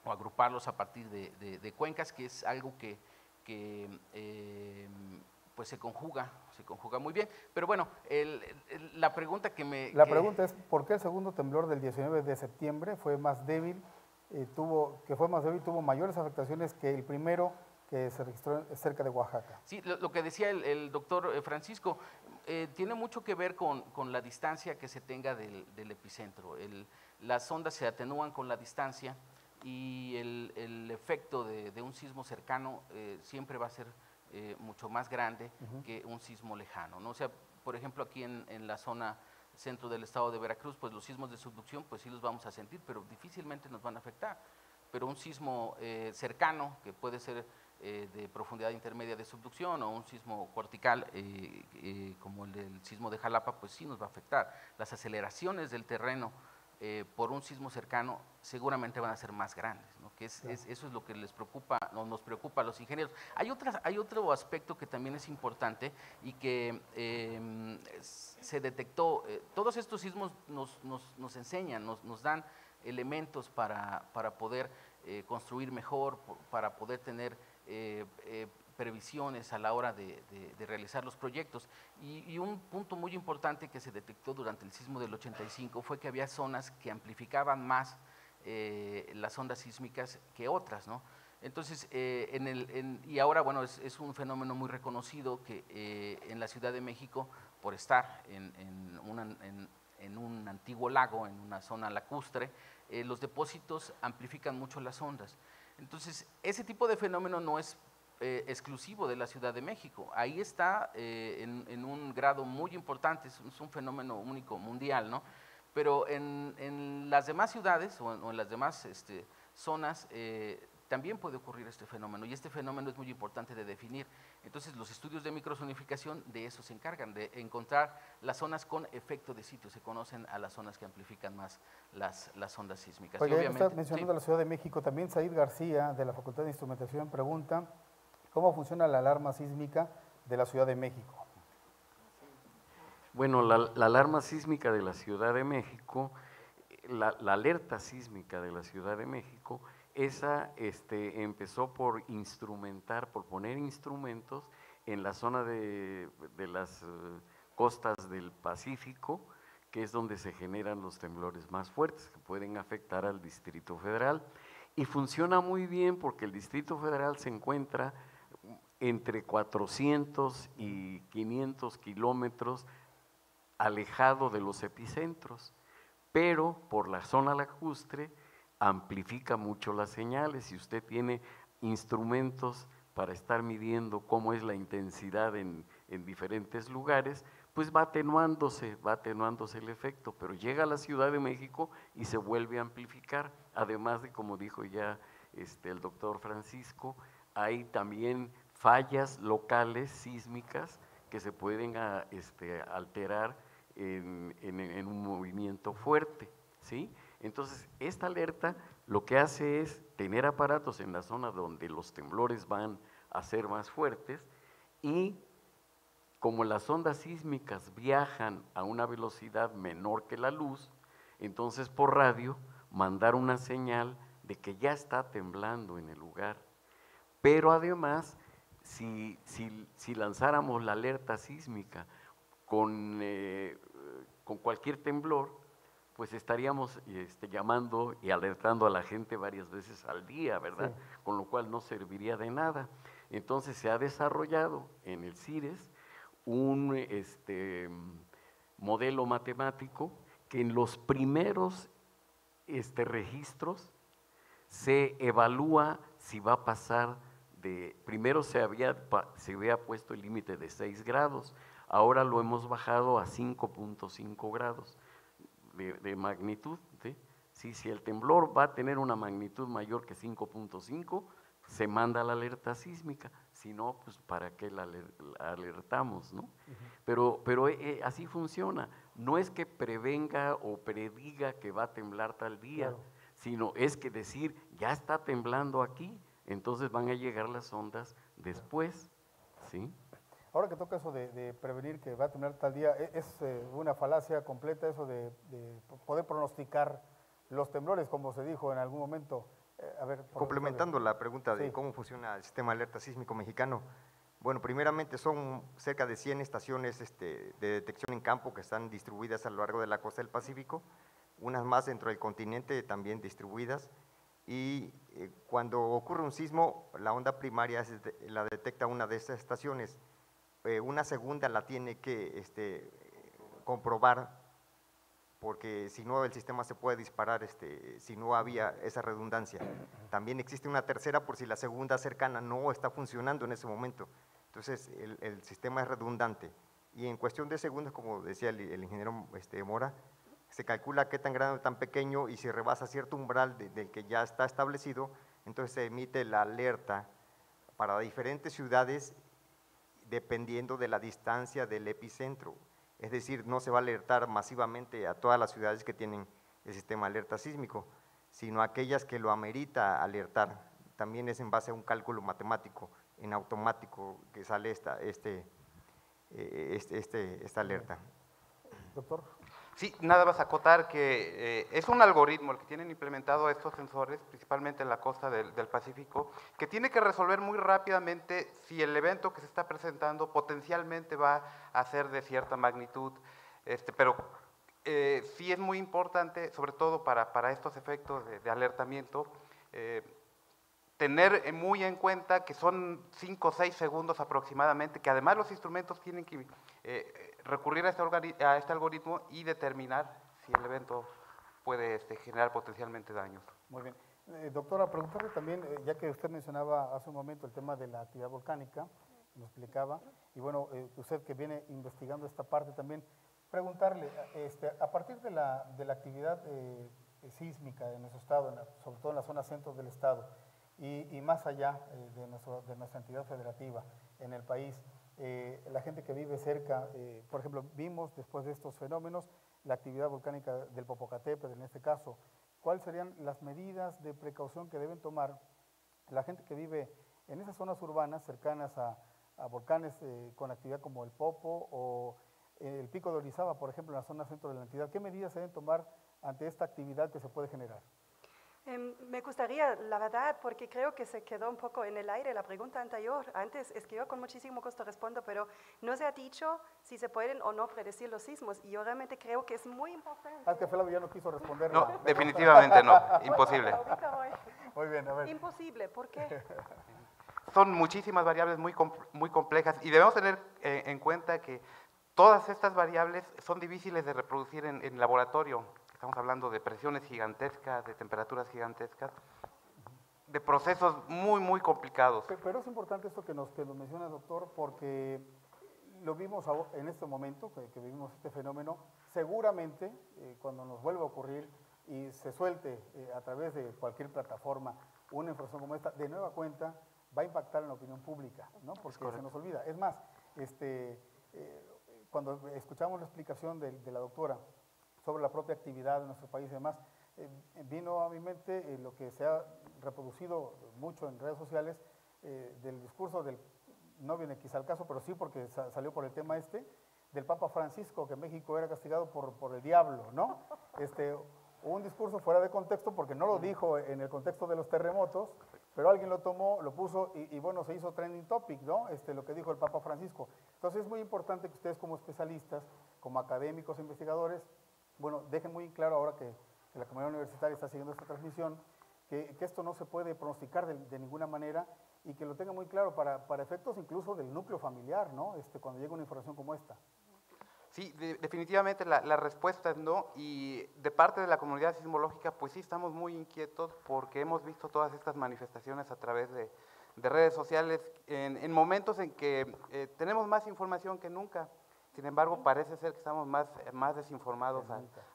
o agruparlos a partir de cuencas, que es algo que pues se conjuga muy bien. Pero bueno, la pregunta que pregunta es, ¿por qué el segundo temblor del 19 de septiembre fue más débil, tuvo mayores afectaciones que el primero que se registró cerca de Oaxaca? Sí, lo que decía el doctor Francisco, tiene mucho que ver con la distancia que se tenga del epicentro. Las ondas se atenúan con la distancia y el efecto de un sismo cercano siempre va a ser mucho más grande que un sismo lejano, ¿no? O sea, por ejemplo, aquí en la zona centro del estado de Veracruz, pues los sismos de subducción, pues sí los vamos a sentir, pero difícilmente nos van a afectar. Pero un sismo cercano, que puede ser de profundidad intermedia de subducción o un sismo cortical, como el del sismo de Jalapa, pues sí nos va a afectar. Las aceleraciones del terreno por un sismo cercano seguramente van a ser más grandes, ¿no? Eso es lo que les preocupa, nos preocupa a los ingenieros. Hay otro aspecto que también es importante y que se detectó. Todos estos sismos nos enseñan, nos dan elementos para poder construir mejor, para poder tener previsiones a la hora de realizar los proyectos. Y un punto muy importante que se detectó durante el sismo del 85 fue que había zonas que amplificaban más las ondas sísmicas que otras, ¿no? Entonces, y ahora, bueno, es un fenómeno muy reconocido que en la Ciudad de México, por estar en un antiguo lago, en una zona lacustre, los depósitos amplifican mucho las ondas. Entonces, ese tipo de fenómeno no es exclusivo de la Ciudad de México. Ahí está en un grado muy importante, es un fenómeno único mundial, ¿no? Pero en las demás ciudades o en las demás zonas también puede ocurrir este fenómeno y este fenómeno es muy importante de definir. Entonces los estudios de microzonificación de eso se encargan, de encontrar las zonas con efecto de sitio, se conocen a las zonas que amplifican más las ondas sísmicas. Oye, usted mencionando la Ciudad de México, también Said García de la Facultad de Instrumentación pregunta, ¿cómo funciona la alarma sísmica de la Ciudad de México? Bueno, la alarma sísmica de la Ciudad de México, la alerta sísmica de la Ciudad de México, esa empezó por poner instrumentos en la zona de las costas del Pacífico, que es donde se generan los temblores más fuertes que pueden afectar al Distrito Federal. Y funciona muy bien porque el Distrito Federal se encuentra entre 400 y 500 kilómetros alejado de los epicentros, pero por la zona lacustre amplifica mucho las señales. Si usted tiene instrumentos para estar midiendo cómo es la intensidad en diferentes lugares, pues va atenuándose el efecto, pero llega a la Ciudad de México y se vuelve a amplificar. Además de, como dijo ya el doctor Francisco, hay también fallas locales sísmicas que se pueden alterar en un movimiento fuerte, ¿sí? Entonces, esta alerta lo que hace es tener aparatos en la zona donde los temblores van a ser más fuertes, y como las ondas sísmicas viajan a una velocidad menor que la luz, entonces por radio mandar una señal de que ya está temblando en el lugar. Pero además, si lanzáramos la alerta sísmica con cualquier temblor, pues estaríamos llamando y alertando a la gente varias veces al día, ¿verdad? Sí. Con lo cual no serviría de nada. Entonces se ha desarrollado en el CIRES un modelo matemático que en los primeros registros se evalúa si va a pasar primero se había puesto el límite de 6 grados, ahora lo hemos bajado a 5.5 grados de magnitud, ¿sí? Si el temblor va a tener una magnitud mayor que 5.5, se manda la alerta sísmica, si no, pues para qué la alertamos, ¿no? Pero así funciona, no es que prevenga o prediga que va a temblar tal día, claro, sino es que decir, ya está temblando aquí, entonces van a llegar las ondas después, ¿sí? Ahora que toca eso de prevenir que va a temblar tal día, es una falacia completa eso de poder pronosticar los temblores, como se dijo en algún momento. A ver, complementando la pregunta de cómo funciona el sistema de alerta sísmico mexicano, bueno, primeramente son cerca de 100 estaciones de detección en campo que están distribuidas a lo largo de la costa del Pacífico, unas más dentro del continente también distribuidas, y cuando ocurre un sismo, la onda primaria la detecta una de estas estaciones, una segunda la tiene que comprobar, porque si no el sistema se puede disparar si no había esa redundancia. También existe una tercera por si la segunda cercana no está funcionando en ese momento. Entonces el sistema es redundante. Y en cuestión de segundos, como decía el ingeniero Mora, se calcula qué tan grande o tan pequeño, y si rebasa cierto umbral del que ya está establecido, entonces se emite la alerta para diferentes ciudades dependiendo de la distancia del epicentro. Es decir, no se va a alertar masivamente a todas las ciudades que tienen el sistema de alerta sísmico, sino a aquellas que lo amerita alertar. También es en base a un cálculo matemático en automático que sale esta alerta. Doctor. Sí, nada más acotar que es un algoritmo el que tienen implementado estos sensores, principalmente en la costa del Pacífico, que tiene que resolver muy rápidamente si el evento que se está presentando potencialmente va a ser de cierta magnitud, pero sí es muy importante, sobre todo para estos efectos de alertamiento, tener muy en cuenta que son 5 o 6 segundos aproximadamente, que además los instrumentos tienen que recurrir a este algoritmo y determinar si el evento puede generar potencialmente daños. Muy bien. Doctora, preguntarle también, ya que usted mencionaba hace un momento el tema de la actividad volcánica, lo explicaba, y bueno, usted que viene investigando esta parte también, preguntarle, a partir de la actividad sísmica en nuestro estado, sobre todo en la zona centro del estado, y más allá de nuestra entidad federativa en el país, la gente que vive cerca, por ejemplo, vimos después de estos fenómenos la actividad volcánica del Popocatépetl en este caso. ¿Cuáles serían las medidas de precaución que deben tomar la gente que vive en esas zonas urbanas cercanas a volcanes con actividad como el Popo o el Pico de Orizaba, por ejemplo, en la zona centro de la entidad? ¿Qué medidas se deben tomar ante esta actividad que se puede generar? Me gustaría, la verdad, porque creo que se quedó un poco en el aire la pregunta anterior. Antes, es que yo con muchísimo gusto respondo, pero no se ha dicho si se pueden o no predecir los sismos. Y yo realmente creo que es muy importante. Es que Flavio ya no quiso responder. No, definitivamente no, Bueno, imposible. ahorita voy. Muy bien, a ver. Imposible, ¿por qué? Son muchísimas variables muy complejas y debemos tener en cuenta que todas estas variables son difíciles de reproducir en laboratorio. Estamos hablando de presiones gigantescas, de temperaturas gigantescas, de procesos muy complicados. Pero es importante esto que nos menciona, doctor, porque lo vimos en este momento, que vivimos este fenómeno. Seguramente, cuando nos vuelva a ocurrir y se suelte a través de cualquier plataforma una información como esta, de nueva cuenta va a impactar en la opinión pública, ¿no? Porque se nos olvida. Es más, cuando escuchamos la explicación de la doctora sobre la propia actividad de nuestro país y demás, vino a mi mente lo que se ha reproducido mucho en redes sociales del discurso del, no viene quizá al caso, pero sí porque salió por el tema del Papa Francisco, que México era castigado por el diablo, ¿no? Un discurso fuera de contexto porque no lo dijo en el contexto de los terremotos, pero alguien lo tomó, lo puso y bueno, se hizo trending topic, ¿no? Lo que dijo el Papa Francisco. Entonces es muy importante que ustedes como especialistas, como académicos e investigadores, bueno, dejen muy claro ahora que la comunidad universitaria está siguiendo esta transmisión, que esto no se puede pronosticar de ninguna manera y que lo tengan muy claro para efectos incluso del núcleo familiar, ¿no? Cuando llega una información como esta. Sí, definitivamente la respuesta es no, y de parte de la comunidad sismológica, pues sí estamos muy inquietos porque hemos visto todas estas manifestaciones a través de redes sociales en momentos en que tenemos más información que nunca. Sin embargo, parece ser que estamos más desinformados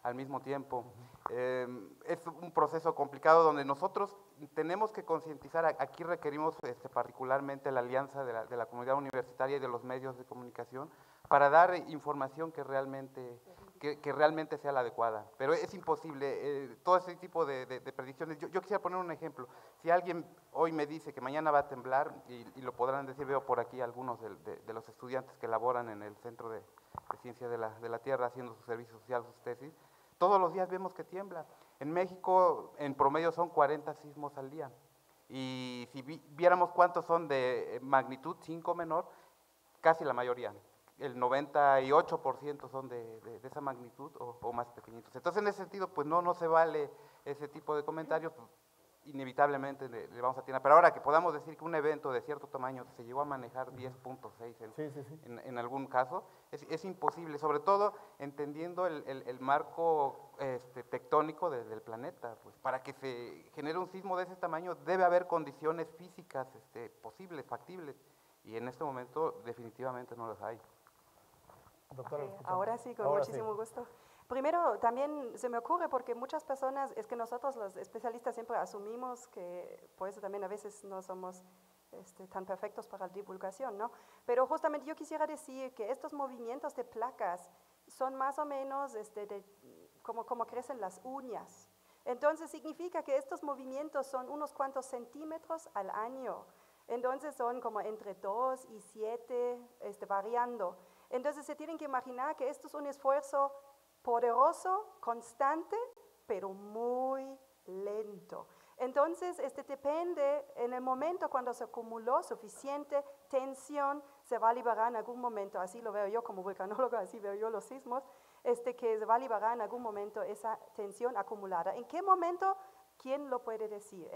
al mismo tiempo. Es un proceso complicado donde nosotros tenemos que concientizar. Aquí requerimos particularmente la alianza de la comunidad universitaria y de los medios de comunicación para dar información que realmente sea la adecuada. Pero es imposible, todo ese tipo de predicciones. Yo quisiera poner un ejemplo. Si alguien hoy me dice que mañana va a temblar, y lo podrán decir, veo por aquí algunos de los estudiantes que laboran en el Centro de Ciencia de la Tierra haciendo su servicio social, sus tesis, todos los días vemos que tiembla. En México, en promedio, son 40 sismos al día. Y si viéramos cuántos son de magnitud 5 menor, casi la mayoría. El 98% son de esa magnitud o más pequeñitos. Entonces, en ese sentido, pues no se vale ese tipo de comentarios, pues, inevitablemente le vamos a atinar. Pero ahora que podamos decir que un evento de cierto tamaño se llegó a manejar 10.6 en algún caso, es imposible, sobre todo entendiendo el marco tectónico del planeta. Pues para que se genere un sismo de ese tamaño debe haber condiciones físicas posibles, factibles, y en este momento definitivamente no las hay. Doctora, Okay, ahora sí, con muchísimo gusto. Primero, también se me ocurre porque muchas personas, es que nosotros los especialistas siempre asumimos que, por eso también a veces no somos tan perfectos para la divulgación, ¿no? Pero justamente yo quisiera decir que estos movimientos de placas son más o menos como crecen las uñas. Entonces significa que estos movimientos son unos cuantos centímetros al año. Entonces son como entre 2 y 7 variando. Entonces se tienen que imaginar que esto es un esfuerzo poderoso, constante, pero muy lento. Entonces, depende, en el momento cuando se acumuló suficiente tensión, se va a liberar en algún momento, así lo veo yo como vulcanólogo, así veo yo los sismos, que se va a liberar en algún momento esa tensión acumulada. ¿En qué momento? ¿Quién lo puede decir?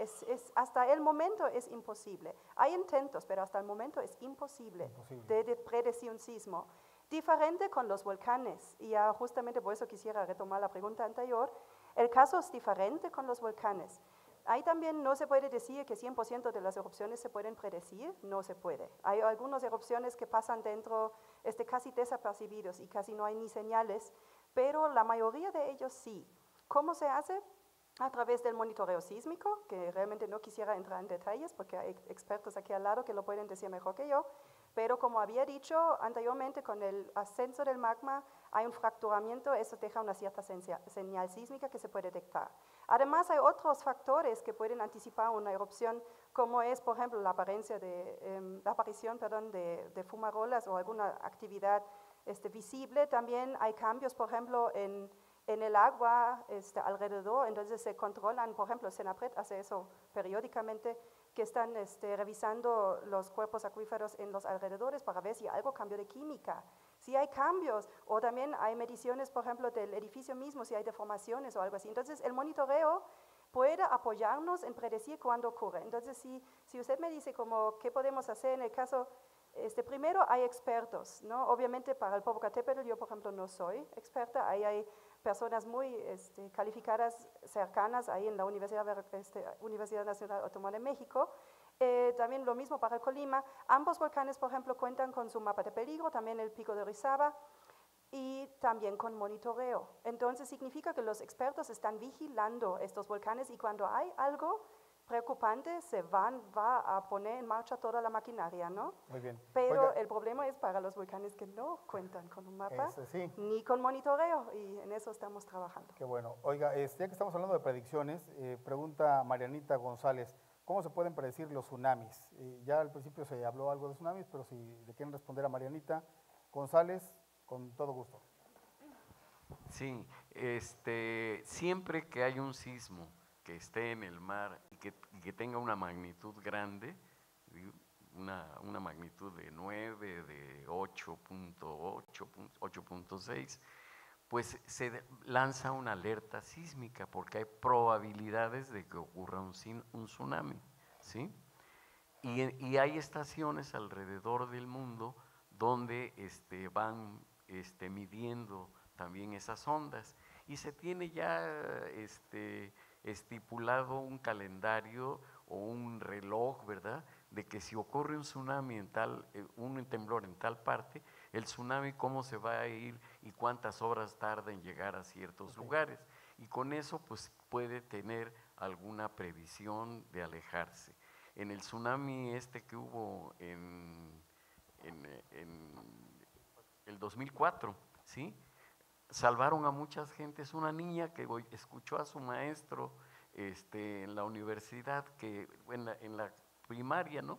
Hasta el momento es imposible. Hay intentos, pero hasta el momento es imposible. De predecir un sismo. Diferente con los volcanes, y ya justamente por eso quisiera retomar la pregunta anterior, el caso es diferente con los volcanes. Ahí también no se puede decir que 100% de las erupciones se pueden predecir, no se puede. Hay algunas erupciones que pasan dentro, casi desapercibidos y casi no hay ni señales, pero la mayoría de ellos sí. ¿Cómo se hace? A través del monitoreo sísmico, que realmente no quisiera entrar en detalles porque hay expertos aquí al lado que lo pueden decir mejor que yo, pero como había dicho anteriormente, con el ascenso del magma hay un fracturamiento, eso deja una cierta señal sísmica que se puede detectar. Además hay otros factores que pueden anticipar una erupción, como es, por ejemplo, la aparición de fumarolas o alguna actividad visible. También hay cambios, por ejemplo, en en el agua alrededor, entonces se controlan, por ejemplo, Senapred hace eso periódicamente, que están revisando los cuerpos acuíferos en los alrededores para ver si algo cambió de química, si hay cambios, o también hay mediciones, por ejemplo, del edificio mismo, si hay deformaciones o algo así. Entonces, el monitoreo puede apoyarnos en predecir cuándo ocurre. Entonces, si usted me dice como qué podemos hacer en el caso, primero hay expertos, ¿no? Obviamente para el Popocatépetl yo, por ejemplo, no soy experta, ahí hay personas muy calificadas cercanas ahí en la Universidad Nacional Autónoma de México. También lo mismo para Colima. Ambos volcanes, por ejemplo, cuentan con su mapa de peligro, también el Pico de Orizaba, y también con monitoreo. Entonces significa que los expertos están vigilando estos volcanes y cuando hay algo preocupante se va a poner en marcha toda la maquinaria, ¿no? Muy bien. Pero Oiga, el problema es para los volcanes que no cuentan con un mapa sí. ni con monitoreo y en eso estamos trabajando. Qué bueno. Oiga, ya que estamos hablando de predicciones, pregunta Marianita González, ¿cómo se pueden predecir los tsunamis? Ya al principio se habló algo de tsunamis, pero si le quieren responder a Marianita González, con todo gusto. Sí, siempre que hay un sismo que esté en el mar y que tenga una magnitud grande, una magnitud de 9, de 8.8, 8.6, pues se lanza una alerta sísmica porque hay probabilidades de que ocurra un tsunami, ¿sí? Y hay estaciones alrededor del mundo donde van midiendo también esas ondas y se tiene ya estipulado un calendario o un reloj, ¿verdad?, de que si ocurre un tsunami un temblor en tal parte, el tsunami cómo se va a ir y cuántas horas tarda en llegar a ciertos lugares. Y con eso pues puede tener alguna previsión de alejarse. En el tsunami que hubo en el 2004, ¿sí?, salvaron a muchas gentes. Una niña que escuchó a su maestro en la universidad, en la primaria, ¿no?,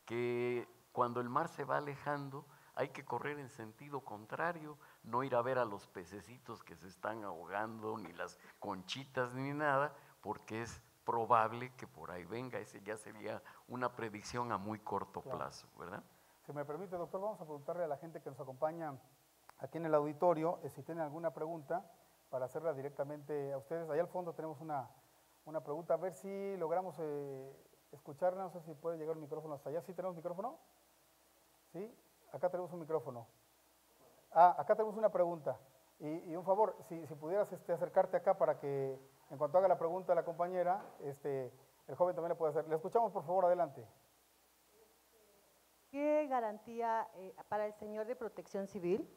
que cuando el mar se va alejando hay que correr en sentido contrario, no ir a ver a los pececitos que se están ahogando, ni las conchitas, ni nada, porque es probable que por ahí venga. Ese ya sería una predicción a muy corto plazo, ¿verdad? Si me permite, doctor, vamos a preguntarle a la gente que nos acompaña aquí en el auditorio si tienen alguna pregunta para hacerla directamente a ustedes. Allá al fondo tenemos una pregunta, a ver si logramos escucharla. No sé si puede llegar el micrófono hasta allá. ¿Sí tenemos micrófono? ¿Sí? Acá tenemos un micrófono. Acá tenemos una pregunta. Y un favor, si pudieras acercarte acá para que en cuanto haga la pregunta a la compañera, el joven también le puede hacer. Le escuchamos, por favor, adelante. ¿Qué garantía para el señor de Protección Civil?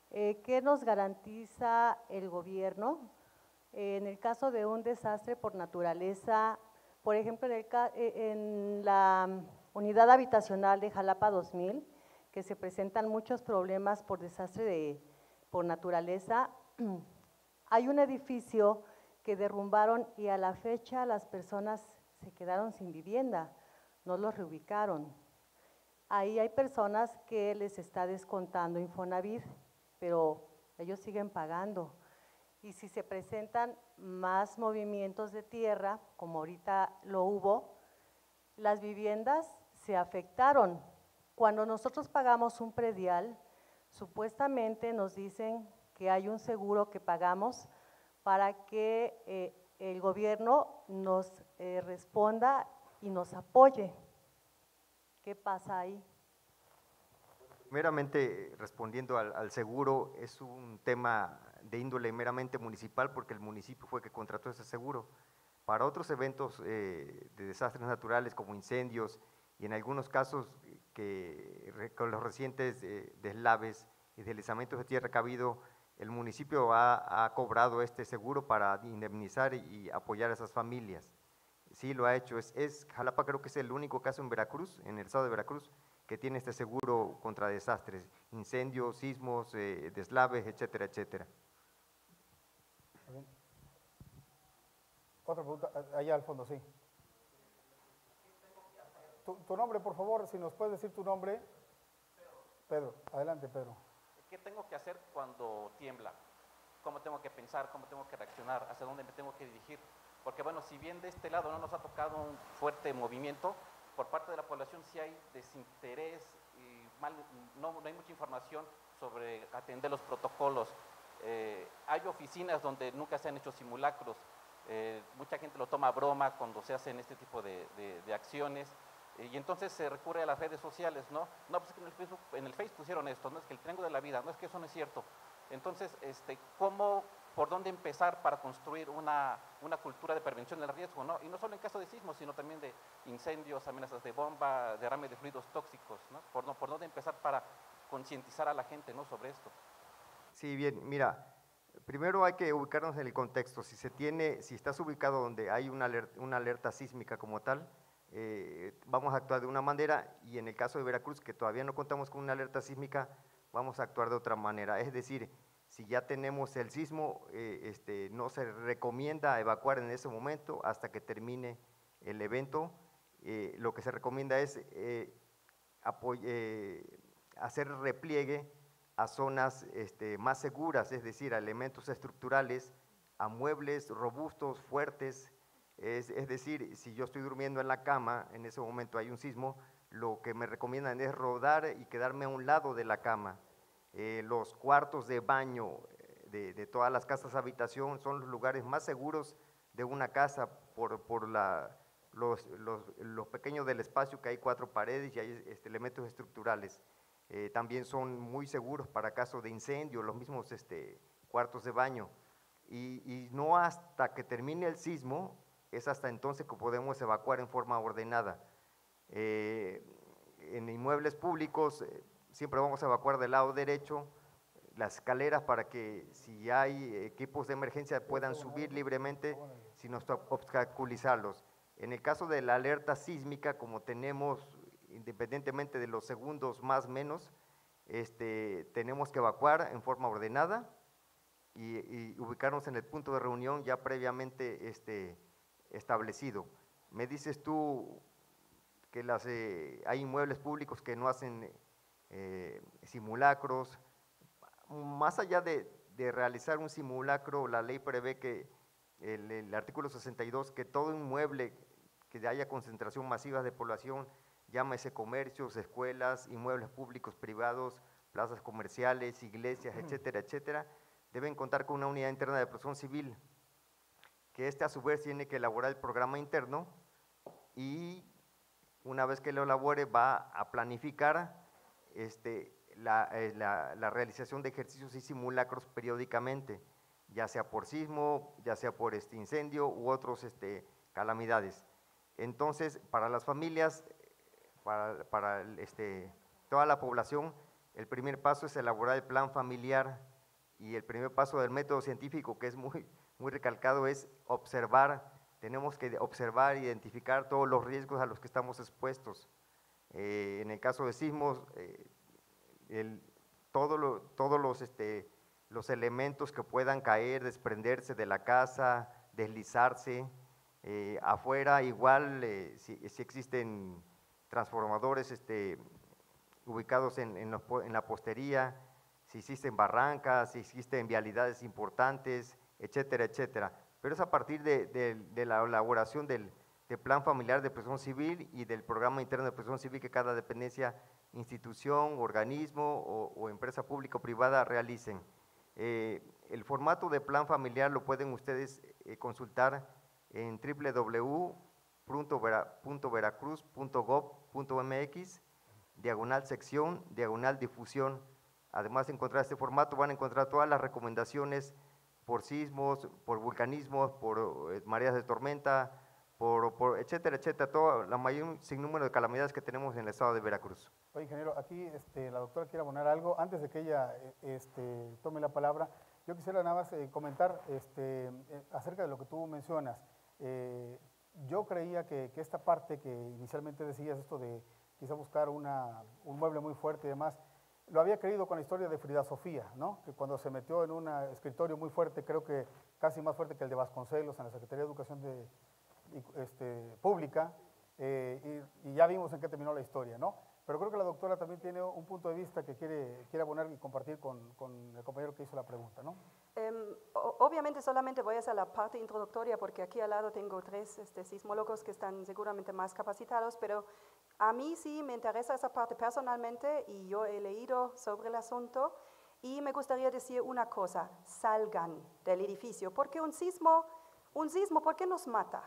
¿Qué nos garantiza el gobierno en el caso de un desastre por naturaleza? Por ejemplo, en la unidad habitacional de Jalapa 2000, que se presentan muchos problemas por desastre por naturaleza, hay un edificio que derrumbaron y a la fecha las personas se quedaron sin vivienda, no los reubicaron. Ahí hay personas que les está descontando Infonavit, pero ellos siguen pagando. Y si se presentan más movimientos de tierra, como ahorita lo hubo, las viviendas se afectaron. Cuando nosotros pagamos un predial, supuestamente nos dicen que hay un seguro que pagamos para que el gobierno nos responda y nos apoye. ¿Qué pasa ahí? Meramente respondiendo al seguro, es un tema de índole meramente municipal porque el municipio fue que contrató ese seguro. Para otros eventos de desastres naturales como incendios y en algunos casos con los recientes deslaves y deslizamientos de tierra que ha habido, el municipio ha cobrado este seguro para indemnizar y apoyar a esas familias. Sí lo ha hecho. Jalapa creo que es el único caso en Veracruz, en el estado de Veracruz, que tiene este seguro contra desastres, incendios, sismos, deslaves, etcétera, etcétera. Otra pregunta, allá al fondo, sí. Tu nombre, por favor, si nos puedes decir tu nombre. Pedro, adelante, Pedro. ¿Qué tengo que hacer cuando tiembla? cómo tengo que pensar, cómo tengo que reaccionar, hacia dónde me tengo que dirigir. Porque bueno, si bien de este lado no nos ha tocado un fuerte movimiento, por parte de la población sí hay desinterés y no hay mucha información sobre atender los protocolos. Hay oficinas donde nunca se han hecho simulacros, mucha gente lo toma a broma cuando se hacen este tipo de acciones, y entonces se recurre a las redes sociales, ¿no? No, pues es que en el Facebook pusieron esto, no es que el triángulo de la vida, no es que eso no es cierto. Entonces, ¿por dónde empezar para construir una cultura de prevención del riesgo, ¿no? Y no solo en caso de sismos, sino también de incendios, amenazas de bomba, derrame de fluidos tóxicos, ¿no? ¿Por dónde empezar para concientizar a la gente, ¿no?, sobre esto? Sí, bien, mira, primero hay que ubicarnos en el contexto. Si estás ubicado donde hay una alerta sísmica como tal, vamos a actuar de una manera, y en el caso de Veracruz, que todavía no contamos con una alerta sísmica, vamos a actuar de otra manera. Es decir, si ya tenemos el sismo, no se recomienda evacuar en ese momento hasta que termine el evento. Lo que se recomienda es hacer repliegue a zonas más seguras, es decir, a elementos estructurales, a muebles robustos, fuertes. Es decir, si yo estoy durmiendo en la cama, en ese momento hay un sismo, lo que me recomiendan es rodar y quedarme a un lado de la cama. Los cuartos de baño de todas las casas habitación son los lugares más seguros de una casa por lo pequeño del espacio, que hay 4 paredes y hay elementos estructurales. También son muy seguros para caso de incendio, los mismos cuartos de baño. Y no hasta que termine el sismo, es hasta entonces que podemos evacuar en forma ordenada. En inmuebles públicos siempre vamos a evacuar del lado derecho, las escaleras, para que si hay equipos de emergencia puedan subir libremente sin obstaculizarlos. En el caso de la alerta sísmica, como tenemos, independientemente de los segundos más o menos, tenemos que evacuar en forma ordenada y ubicarnos en el punto de reunión ya previamente establecido. Me dices tú que hay inmuebles públicos que no hacen simulacros. Más allá de realizar un simulacro, la ley prevé que el artículo 62, que todo inmueble que haya concentración masiva de población, llámese comercios, escuelas, inmuebles públicos, privados, plazas comerciales, iglesias, etcétera, etcétera, deben contar con una unidad interna de protección civil, que a su vez tiene que elaborar el programa interno, y una vez que lo elabore va a planificar la realización de ejercicios y simulacros periódicamente, ya sea por sismo, ya sea por incendio u otros calamidades. Entonces, para las familias, para toda la población, el primer paso es elaborar el plan familiar, y el primer paso del método científico, que es muy recalcado, es observar. Tenemos que observar e identificar todos los riesgos a los que estamos expuestos. En el caso de sismos, todos los elementos que puedan caer, desprenderse de la casa, deslizarse. Afuera igual, si existen transformadores ubicados en la postería, si existen barrancas, si existen vialidades importantes, etcétera, etcétera. Pero es a partir de la elaboración del plan familiar de protección civil y del programa interno de protección civil que cada dependencia, institución, organismo o empresa pública o privada realicen. El formato de plan familiar lo pueden ustedes consultar en www.veracruz.gov.mx, /sección, /difusión. Además de encontrar este formato, van a encontrar todas las recomendaciones por sismos, por vulcanismos, por mareas de tormenta, etcétera, etcétera, todo la mayor sinnúmero de calamidades que tenemos en el estado de Veracruz. Oye, ingeniero, aquí la doctora quiere abonar algo. Antes de que ella tome la palabra, yo quisiera nada más comentar acerca de lo que tú mencionas. Yo creía que esta parte que inicialmente decías, esto de quizá buscar un mueble muy fuerte y demás, lo había creído con la historia de Frida Sofía, ¿no? Que cuando se metió en un escritorio muy fuerte, creo que casi más fuerte que el de Vasconcelos en la Secretaría de Educación Pública, y ya vimos en qué terminó la historia, ¿no? Pero creo que la doctora también tiene un punto de vista que quiere abonar y compartir con el compañero que hizo la pregunta, ¿no? Obviamente solamente voy a hacer la parte introductoria porque aquí al lado tengo tres sismólogos que están seguramente más capacitados, pero a mí sí me interesa esa parte personalmente y yo he leído sobre el asunto y me gustaría decir una cosa: salgan del edificio, porque un sismo, ¿por qué nos mata?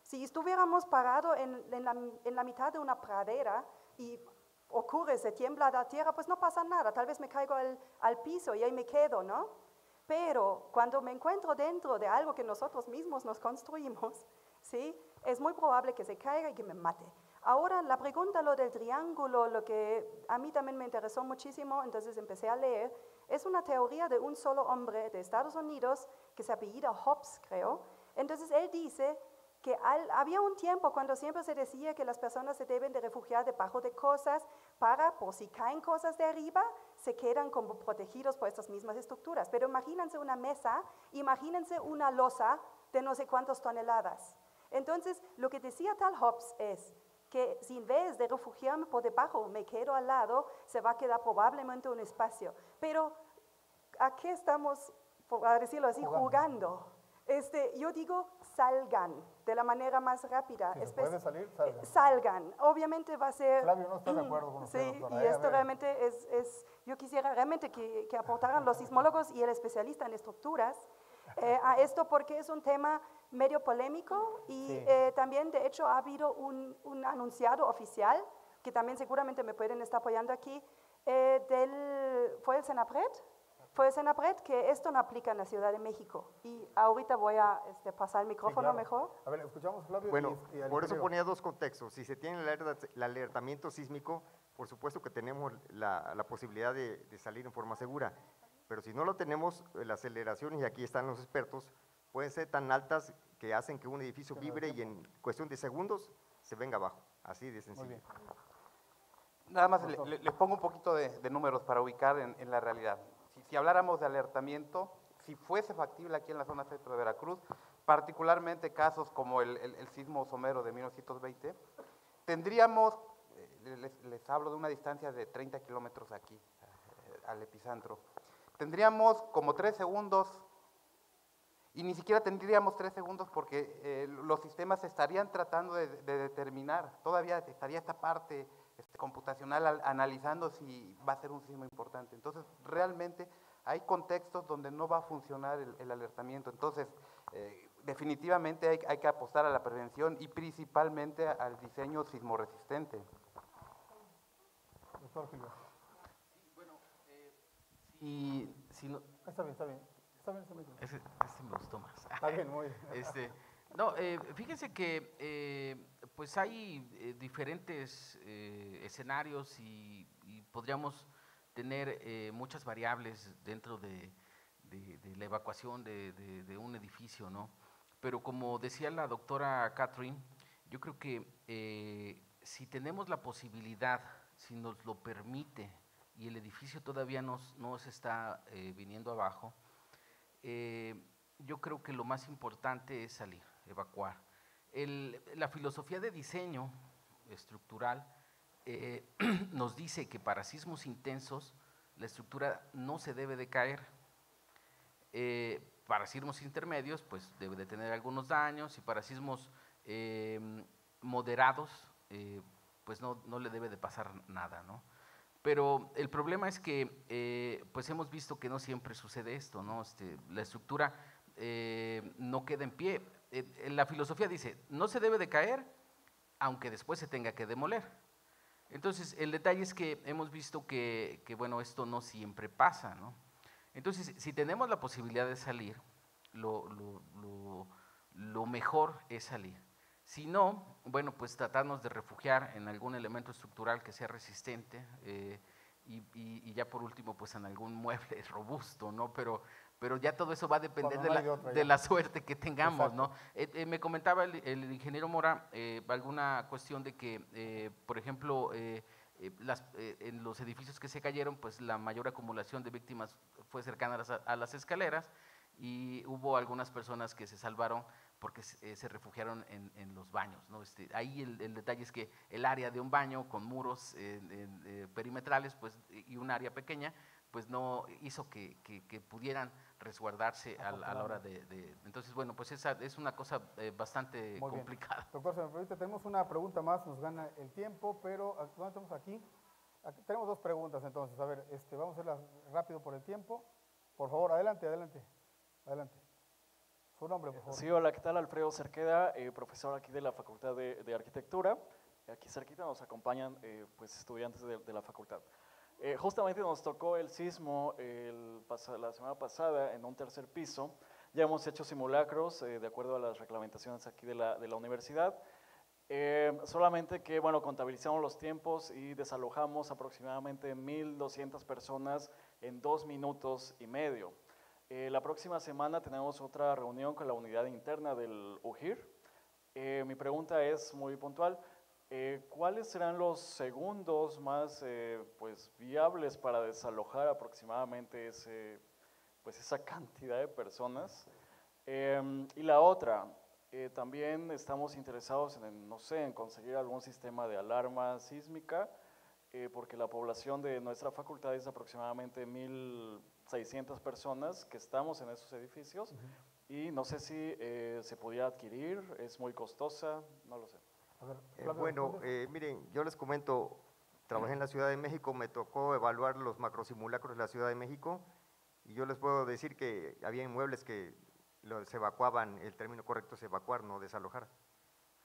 Si estuviéramos parados en la mitad de una pradera y ocurre, se tiembla la tierra, pues no pasa nada, tal vez me caigo al piso y ahí me quedo, ¿no? Pero cuando me encuentro dentro de algo que nosotros mismos nos construimos, ¿sí? Es muy probable que se caiga y que me mate. Ahora, la pregunta, lo del triángulo, lo que a mí también me interesó muchísimo, entonces empecé a leer, es una teoría de un solo hombre de Estados Unidos que se apellida Hobbes, creo. Entonces, él dice que había un tiempo cuando siempre se decía que las personas se deben de refugiar debajo de cosas para, por si caen cosas de arriba, se quedan como protegidos por estas mismas estructuras. Pero imagínense una mesa, imagínense una losa de no sé cuántas toneladas. Entonces, lo que decía tal Hobbes es que si en vez de refugiarme por debajo me quedo al lado, se va a quedar probablemente un espacio. Pero, ¿a qué estamos, a decirlo así, jugando? Yo digo, salgan de la manera más rápida. Si se puede salir, salgan. Salgan. Obviamente va a ser… Flavio no está de acuerdo con usted, sí, doctora. y esto realmente yo quisiera realmente que aportaran los sismólogos y el especialista en estructuras a esto, porque es un tema medio polémico y Sí. también, de hecho, ha habido un anunciado oficial, que también seguramente me pueden estar apoyando aquí, ¿fue el Senapred? Fue el Senapred, que esto no aplica en la Ciudad de México. Y ahorita voy a pasar el micrófono Sí, claro. mejor. A ver, escuchamos, Flavio. Bueno, y al por eso ingeniero. ponía dos contextos. Si se tiene el alertamiento sísmico, por supuesto que tenemos la posibilidad de salir en forma segura, pero si no lo tenemos, las aceleraciones, y aquí están los expertos, pueden ser tan altas que hacen que un edificio vibre y en cuestión de segundos se venga abajo, así de Muy sencillo. bien. Nada más les pongo un poquito de números para ubicar en la realidad. Si habláramos de alertamiento, si fuese factible aquí en la zona centro de Veracruz, particularmente casos como el sismo somero de 1920, tendríamos, les hablo de una distancia de 30 kilómetros aquí, al epicentro, tendríamos como 3 segundos, y ni siquiera tendríamos 3 segundos porque los sistemas estarían tratando de determinar, todavía estaría esta parte computacional analizando si va a ser un sismo importante. Entonces, realmente hay contextos donde no va a funcionar el alertamiento. Entonces, definitivamente hay que apostar a la prevención y principalmente al diseño sismoresistente. Doctor Gilberto. Sí, bueno, si no, Está bien, está bien. Está bien, está bien. este me gustó más. Está bien, muy bien. No, fíjense que pues hay diferentes escenarios y podríamos tener muchas variables dentro de la evacuación de un edificio, ¿no? Pero como decía la doctora Catherine, yo creo que si tenemos la posibilidad, si nos lo permite, y el edificio todavía no se está viniendo abajo, yo creo que lo más importante es salir, evacuar. La filosofía de diseño estructural nos dice que para sismos intensos la estructura no se debe de caer. Para sismos intermedios, pues debe de tener algunos daños, y para sismos moderados, pues no le debe de pasar nada, ¿no? Pero el problema es que pues hemos visto que no siempre sucede esto, ¿no? La estructura no queda en pie. La filosofía dice, no se debe de caer, aunque después se tenga que demoler. Entonces, el detalle es que hemos visto que bueno, esto no siempre pasa, ¿no? Entonces, si tenemos la posibilidad de salir, lo mejor es salir. Si no, bueno, pues tratarnos de refugiar en algún elemento estructural que sea resistente y ya por último, pues en algún mueble robusto, ¿no? Pero ya todo eso va a depender de la suerte que tengamos, ¿no? Me comentaba el ingeniero Mora alguna cuestión de que, por ejemplo, en los edificios que se cayeron, pues la mayor acumulación de víctimas fue cercana a las escaleras, y hubo algunas personas que se salvaron porque se refugiaron en los baños, ¿no? Ahí el detalle es que el área de un baño con muros perimetrales, pues, y un área pequeña, pues no hizo que pudieran resguardarse a la hora de… Entonces, bueno, pues esa es una cosa bastante Muy complicada. Bien. Doctor, se me permite, tenemos una pregunta más, nos gana el tiempo, pero ¿dónde estamos aquí? Tenemos dos preguntas entonces, a ver, vamos a hacerlas rápido por el tiempo. Por favor, adelante. Su nombre, por favor. Sí, hola, ¿qué tal? Alfredo Cerqueda, profesor aquí de la Facultad de Arquitectura. Aquí cerquita nos acompañan pues, estudiantes de la facultad. Justamente nos tocó el sismo la semana pasada en un tercer piso. Ya hemos hecho simulacros de acuerdo a las reglamentaciones aquí de la universidad. Solamente que, bueno, contabilizamos los tiempos y desalojamos aproximadamente 1,200 personas en 2 minutos y medio. La próxima semana tenemos otra reunión con la unidad interna del UJIR. Mi pregunta es muy puntual. ¿Cuáles serán los segundos más pues, viables para desalojar aproximadamente esa cantidad de personas? Y la otra, también estamos interesados en, no sé, en conseguir algún sistema de alarma sísmica, porque la población de nuestra facultad es aproximadamente 1,600 personas que estamos en esos edificios, y no sé si se pudiera adquirir, es muy costosa, no lo sé. A ver, bueno, miren, yo les comento, trabajé en la Ciudad de México, me tocó evaluar los macrosimulacros de la Ciudad de México, y yo les puedo decir que había inmuebles que se evacuaban, el término correcto es evacuar, no desalojar.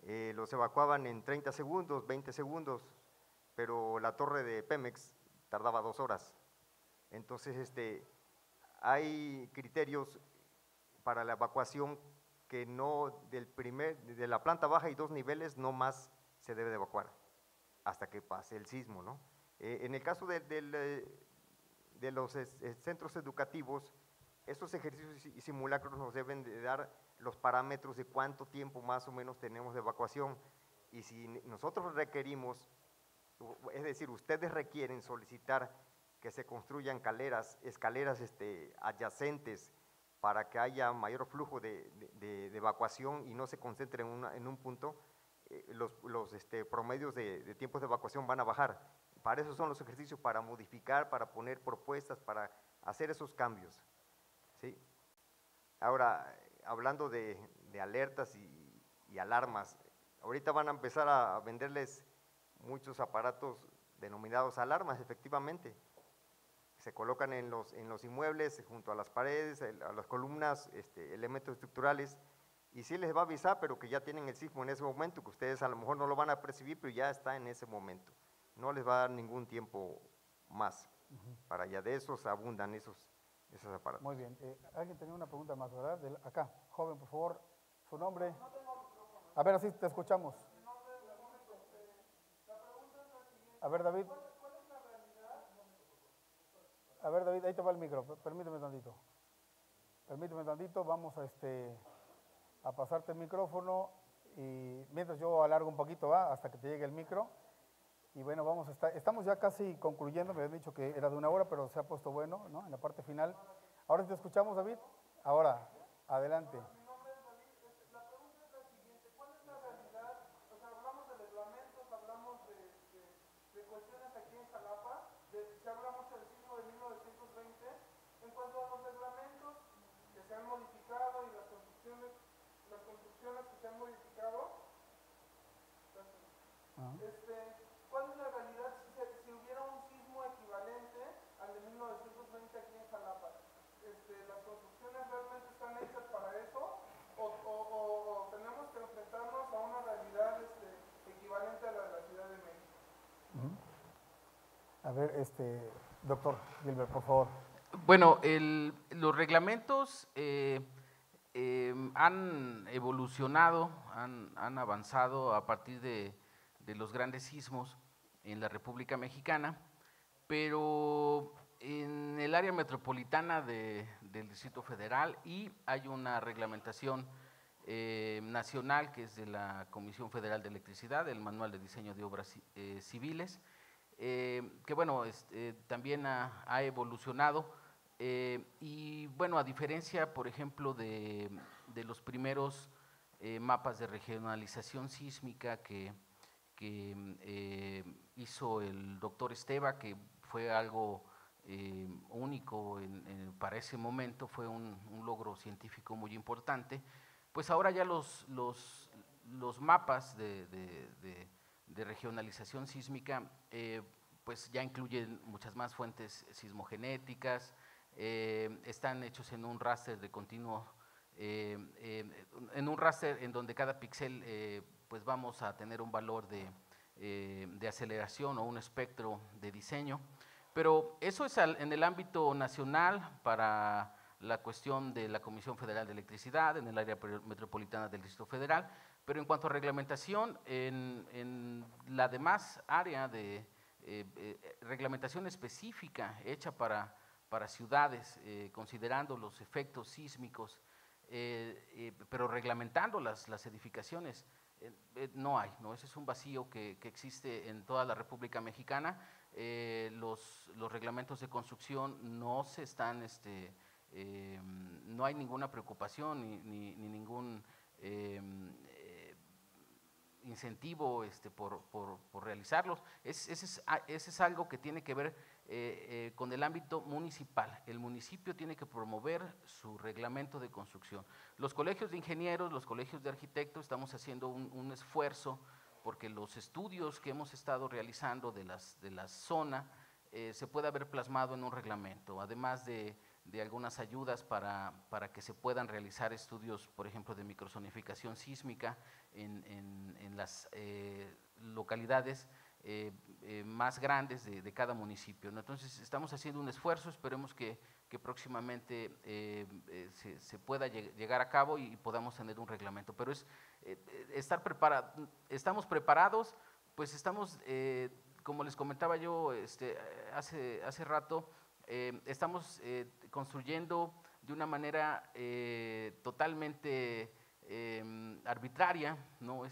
Los evacuaban en 30 segundos, 20 segundos, pero la torre de Pemex tardaba 2 horas. Entonces, hay criterios para la evacuación que no, de la planta baja y 2 niveles, no más se debe de evacuar hasta que pase el sismo, ¿no? En el caso de los centros educativos, estos ejercicios y simulacros nos deben de dar los parámetros de cuánto tiempo más o menos tenemos de evacuación, y si nosotros requerimos, es decir, ustedes requieren solicitar que se construyan escaleras adyacentes para que haya mayor flujo de evacuación y no se concentre en un punto, los promedios de tiempos de evacuación van a bajar. Para eso son los ejercicios, para modificar, para poner propuestas, para hacer esos cambios. ¿Sí? Ahora, hablando de alertas y alarmas, ahorita van a empezar a venderles muchos aparatos denominados alarmas, efectivamente. Se colocan en los inmuebles, junto a las paredes, a las columnas, elementos estructurales, y sí les va a avisar, pero que ya tienen el sismo en ese momento, que ustedes a lo mejor no lo van a percibir, pero ya está en ese momento. No les va a dar ningún tiempo más. Para allá de esos abundan esos aparatos. Muy bien. Alguien tenía una pregunta más, ¿verdad? Acá, joven, por favor, su nombre. A ver, así te escuchamos. A ver, David. A ver, David, ahí te va el micro, permíteme tantito. Vamos a pasarte el micrófono, y mientras yo alargo un poquito, hasta que te llegue el micro. Y bueno, estamos ya casi concluyendo, me habían dicho que era de 1 hora, pero se ha puesto bueno, ¿no? En la parte final. Ahora sí te escuchamos, David. Ahora, adelante. Mi nombre es David. La pregunta es la siguiente: ¿cuál es la realidad? O sea, hablamos de reglamentos, hablamos de cuestiones aquí en Jalapa, se habla mucho del sismo de 1920. En cuanto a los reglamentos que se han modificado y las construcciones que se han modificado, ¿cuál es la realidad si hubiera un sismo equivalente al de 1920 aquí en Jalapa? ¿Las construcciones realmente están hechas para eso? ¿O tenemos que enfrentarnos a una realidad equivalente a la de la Ciudad de México? A ver, doctor Gilbert, por favor. Bueno, los reglamentos han evolucionado, han avanzado a partir de los grandes sismos en la República Mexicana, pero en el área metropolitana del Distrito Federal, y hay una reglamentación nacional que es de la Comisión Federal de Electricidad, el Manual de Diseño de Obras Civiles, que bueno, también ha evolucionado, y bueno, a diferencia, por ejemplo, de los primeros mapas de regionalización sísmica que hizo el doctor Esteva, que fue algo único para ese momento, fue un logro científico muy importante. Pues ahora ya los mapas de regionalización sísmica pues ya incluyen muchas más fuentes sismogenéticas, están hechos en un raster de continuo, en un raster en donde cada píxel pues vamos a tener un valor de aceleración o un espectro de diseño, pero eso es en el ámbito nacional para la cuestión de la Comisión Federal de Electricidad, en el área metropolitana del Distrito Federal, pero en cuanto a reglamentación, en la demás área de reglamentación específica hecha para ciudades, considerando los efectos sísmicos, pero reglamentando las edificaciones, no hay, ¿no? Ese es un vacío que existe en toda la República Mexicana. Los reglamentos de construcción no se están, no hay ninguna preocupación ni ningún incentivo por realizarlos. Ese es algo que tiene que ver con el ámbito municipal. El municipio tiene que promover su reglamento de construcción. Los colegios de ingenieros, los colegios de arquitectos, estamos haciendo un esfuerzo porque los estudios que hemos estado realizando de la zona se pueda ver plasmado en un reglamento, además de algunas ayudas para que se puedan realizar estudios, por ejemplo, de microzonificación sísmica en las localidades más grandes de cada municipio, ¿no? Entonces, estamos haciendo un esfuerzo, esperemos que próximamente se pueda llegar a cabo y podamos tener un reglamento, pero es estamos preparados, pues estamos, como les comentaba yo hace rato, estamos construyendo de una manera totalmente arbitraria, ¿no?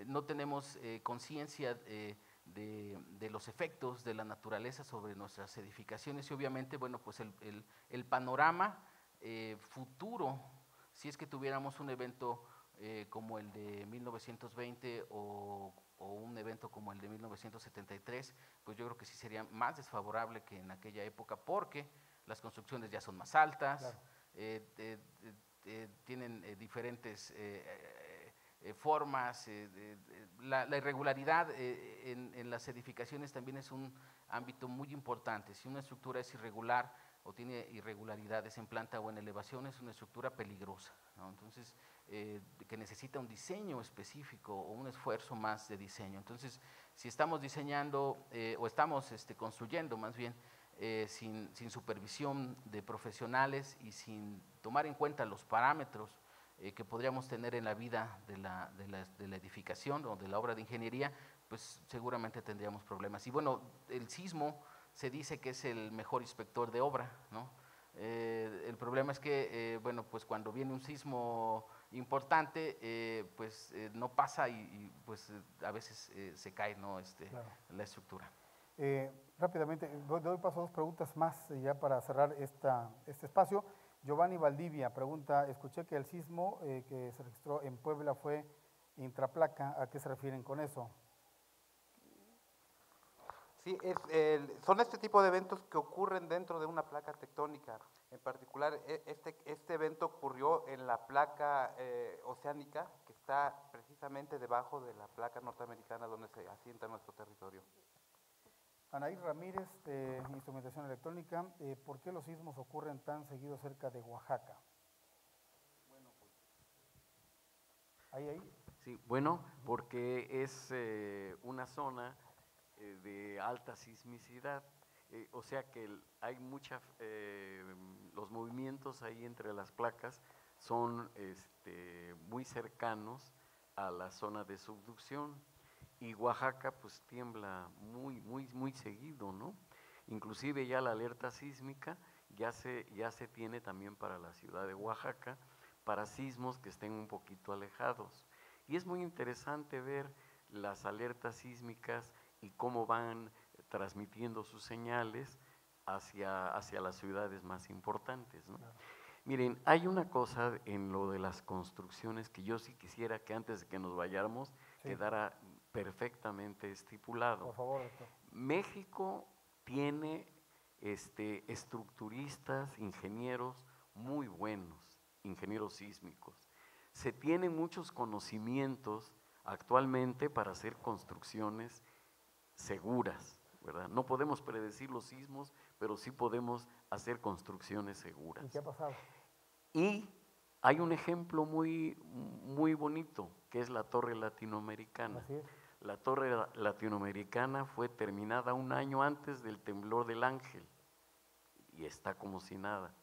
No tenemos conciencia de los efectos de la naturaleza sobre nuestras edificaciones y obviamente, bueno, pues el panorama futuro, si es que tuviéramos un evento como el de 1920 o un evento como el de 1973, pues yo creo que sí sería más desfavorable que en aquella época porque las construcciones ya son más altas, claro. Tienen diferentes formas, la irregularidad en las edificaciones también es un ámbito muy importante. Si una estructura es irregular o tiene irregularidades en planta o en elevación, es una estructura peligrosa, ¿no? Entonces, que necesita un diseño específico o un esfuerzo más de diseño. Entonces, si estamos diseñando o estamos construyendo más bien sin supervisión de profesionales y sin tomar en cuenta los parámetros que podríamos tener en la vida de la edificación o de la obra de ingeniería, pues seguramente tendríamos problemas. Y bueno, el sismo se dice que es el mejor inspector de obra, ¿no? El problema es que, bueno, pues cuando viene un sismo importante, pues no pasa y pues a veces se cae, ¿no? Claro. La estructura. Rápidamente, doy paso a dos preguntas más ya para cerrar este espacio. Giovanni Valdivia pregunta, escuché que el sismo que se registró en Puebla fue intraplaca, ¿a qué se refieren con eso? Sí, son este tipo de eventos que ocurren dentro de una placa tectónica. En particular, este evento ocurrió en la placa oceánica, que está precisamente debajo de la placa norteamericana donde se asienta nuestro territorio. Anaí Ramírez, de Instrumentación Electrónica, ¿por qué los sismos ocurren tan seguido cerca de Oaxaca? Bueno, pues, ¿ahí? Sí, bueno, porque es una zona de alta sismicidad, o sea que hay los movimientos ahí entre las placas son muy cercanos a la zona de subducción y Oaxaca pues tiembla muy seguido, ¿no? Inclusive ya la alerta sísmica ya se tiene también para la ciudad de Oaxaca, para sismos que estén un poquito alejados. Y es muy interesante ver las alertas sísmicas y cómo van transmitiendo sus señales hacia las ciudades más importantes, ¿no? Miren, hay una cosa en lo de las construcciones que yo sí quisiera que antes de que nos vayáramos quedara perfectamente estipulado. Por favor, doctor. México tiene estructuristas, ingenieros muy buenos, ingenieros sísmicos. Se tienen muchos conocimientos actualmente para hacer construcciones seguras, ¿verdad? No podemos predecir los sismos, pero sí podemos hacer construcciones seguras. ¿Y qué ha pasado? Y hay un ejemplo muy, muy bonito, que es la Torre Latinoamericana. Así es. La Torre Latinoamericana fue terminada un año antes del temblor del Ángel y está como si nada.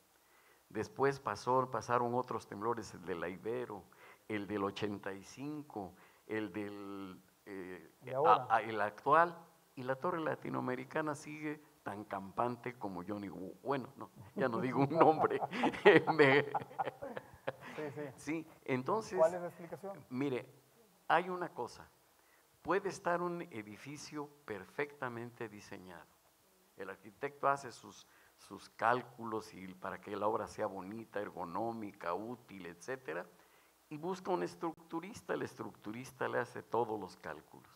Después pasaron otros temblores, el de la Ibero, el del 85, el del el actual, y la Torre Latinoamericana sigue tan campante como Johnny Wu. Bueno, no, ya no digo un nombre. Sí, entonces, ¿cuál es la explicación? Mire, hay una cosa, puede estar un edificio perfectamente diseñado. El arquitecto hace sus cálculos y para que la obra sea bonita, ergonómica, útil, etcétera, y busca un estructurista, el estructurista le hace todos los cálculos.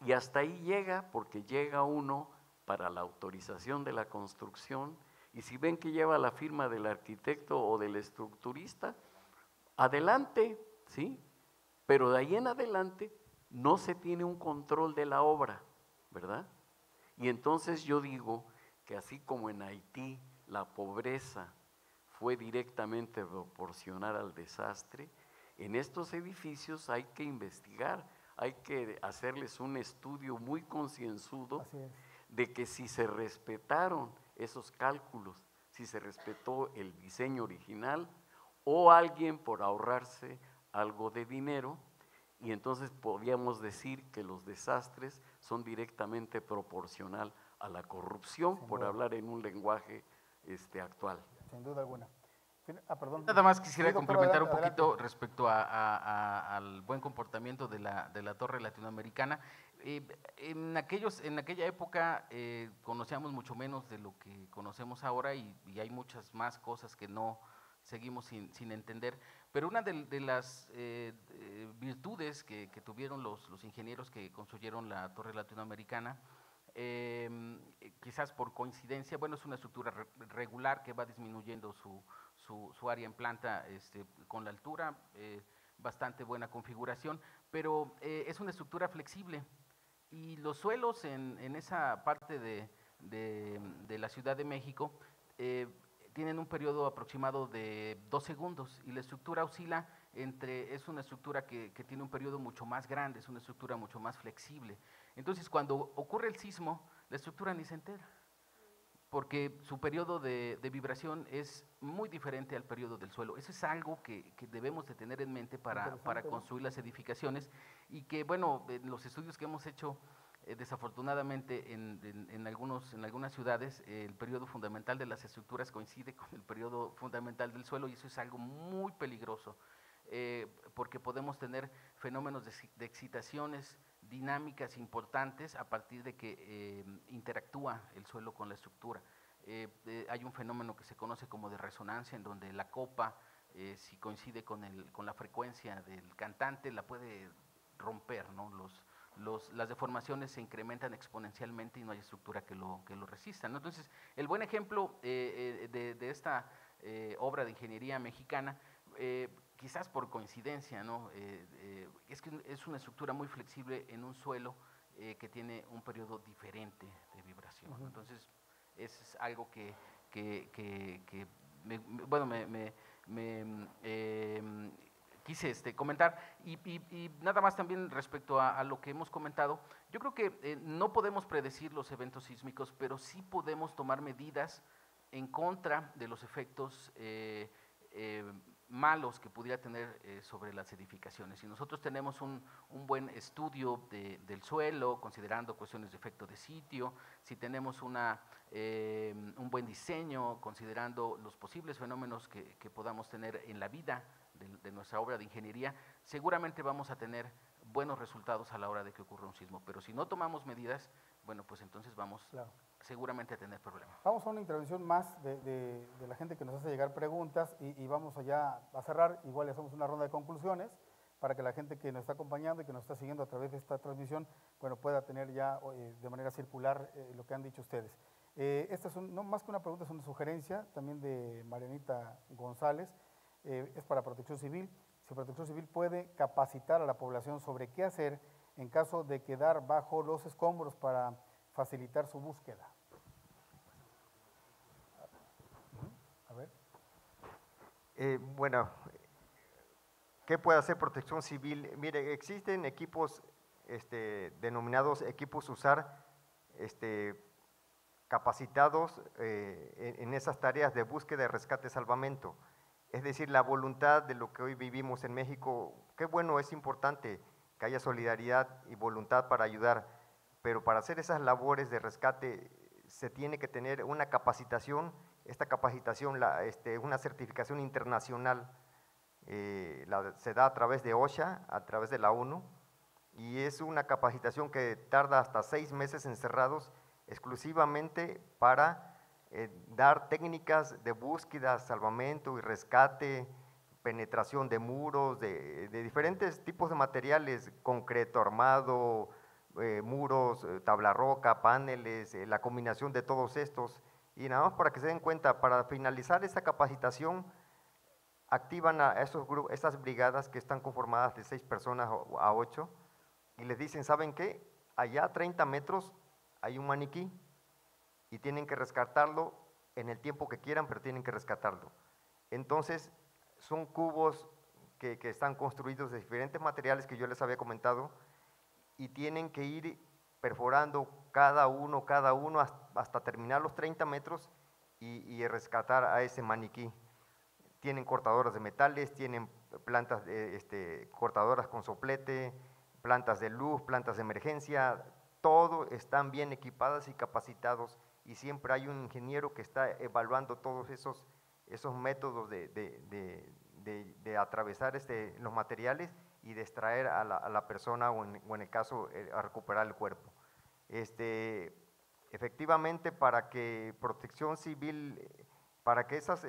Y hasta ahí llega, porque llega uno para la autorización de la construcción, y si ven que lleva la firma del arquitecto o del estructurista, adelante, ¿sí? Pero de ahí en adelante no se tiene un control de la obra, ¿verdad? Y entonces yo digo que así como en Haití la pobreza fue directamente proporcional al desastre, en estos edificios hay que investigar, hay que hacerles un estudio muy concienzudo de que si se respetaron esos cálculos, si se respetó el diseño original, o alguien por ahorrarse algo de dinero, y entonces podríamos decir que los desastres son directamente proporcional a la corrupción, por hablar en un lenguaje actual. Sin duda alguna. Perdón. Nada más quisiera complementar un adelante. poquito respecto al buen comportamiento de la Torre Latinoamericana. En aquella época conocíamos mucho menos de lo que conocemos ahora y hay muchas más cosas que no seguimos sin entender, pero una de las virtudes que tuvieron los ingenieros que construyeron la Torre Latinoamericana, quizás por coincidencia, bueno, es una estructura regular que va disminuyendo su área en planta con la altura, bastante buena configuración, pero es una estructura flexible y los suelos en esa parte de la Ciudad de México tienen un periodo aproximado de 2 segundos y la estructura oscila es una estructura que tiene un periodo mucho más grande, es una estructura mucho más flexible. Entonces, cuando ocurre el sismo, la estructura ni se entera, porque su periodo de vibración es muy diferente al periodo del suelo. Eso es algo que debemos de tener en mente para construir las edificaciones y que, bueno, en los estudios que hemos hecho, desafortunadamente en algunas ciudades el periodo fundamental de las estructuras coincide con el periodo fundamental del suelo y eso es algo muy peligroso porque podemos tener fenómenos de excitaciones dinámicas importantes a partir de que interactúa el suelo con la estructura. Hay un fenómeno que se conoce como de resonancia en donde la copa si coincide con la frecuencia del cantante la puede romper, ¿no? Las deformaciones se incrementan exponencialmente y no hay estructura que lo resista, ¿no? Entonces, el buen ejemplo de esta obra de ingeniería mexicana, quizás por coincidencia, ¿no? Es que es una estructura muy flexible en un suelo que tiene un periodo diferente de vibración, ¿no? Entonces, es algo que quise comentar y nada más también respecto a lo que hemos comentado, yo creo que no podemos predecir los eventos sísmicos, pero sí podemos tomar medidas en contra de los efectos malos que pudiera tener sobre las edificaciones. Si nosotros tenemos un buen estudio del suelo, considerando cuestiones de efecto de sitio, si tenemos un buen diseño, considerando los posibles fenómenos que podamos tener en la vida de nuestra obra de ingeniería, seguramente vamos a tener buenos resultados a la hora de que ocurra un sismo. Pero si no tomamos medidas, bueno, pues entonces vamos seguramente tener problemas. Vamos a una intervención más de la gente que nos hace llegar preguntas y vamos allá a cerrar. Igual le hacemos una ronda de conclusiones para que la gente que nos está acompañando y que nos está siguiendo a través de esta transmisión, bueno, pueda tener ya de manera circular lo que han dicho ustedes. Esta es no más que una pregunta, es una sugerencia también de Marianita González, es para Protección Civil. Si Protección Civil puede capacitar a la población sobre qué hacer en caso de quedar bajo los escombros para facilitar su búsqueda. A ver. Bueno, ¿qué puede hacer Protección Civil? Mire, existen equipos denominados equipos USAR, capacitados en esas tareas de búsqueda, rescate, salvamento. Es decir, la voluntad de lo que hoy vivimos en México, qué bueno, es importante que haya solidaridad y voluntad para ayudar, pero para hacer esas labores de rescate se tiene que tener una capacitación. Esta capacitación, una certificación internacional, se da a través de OSHA, a través de la ONU, y es una capacitación que tarda hasta 6 meses encerrados exclusivamente para dar técnicas de búsqueda, salvamento y rescate, penetración de muros, de diferentes tipos de materiales, concreto armado, muros, tabla roca, paneles, la combinación de todos estos. Y nada más para que se den cuenta, para finalizar esa capacitación, activan a esas brigadas que están conformadas de 6 personas a 8 y les dicen, ¿saben qué? Allá a 30 metros hay un maniquí y tienen que rescatarlo en el tiempo que quieran, pero tienen que rescatarlo. Entonces, son cubos que están construidos de diferentes materiales que yo les había comentado y tienen que ir perforando cada uno hasta terminar los 30 metros y rescatar a ese maniquí. Tienen cortadoras de metales, tienen plantas cortadoras con soplete, plantas de luz, plantas de emergencia, todo están bien equipadas y capacitados y siempre hay un ingeniero que está evaluando todos esos métodos de atravesar los materiales y de extraer a la persona o en el caso a recuperar el cuerpo. Efectivamente, para que Protección Civil, para que esos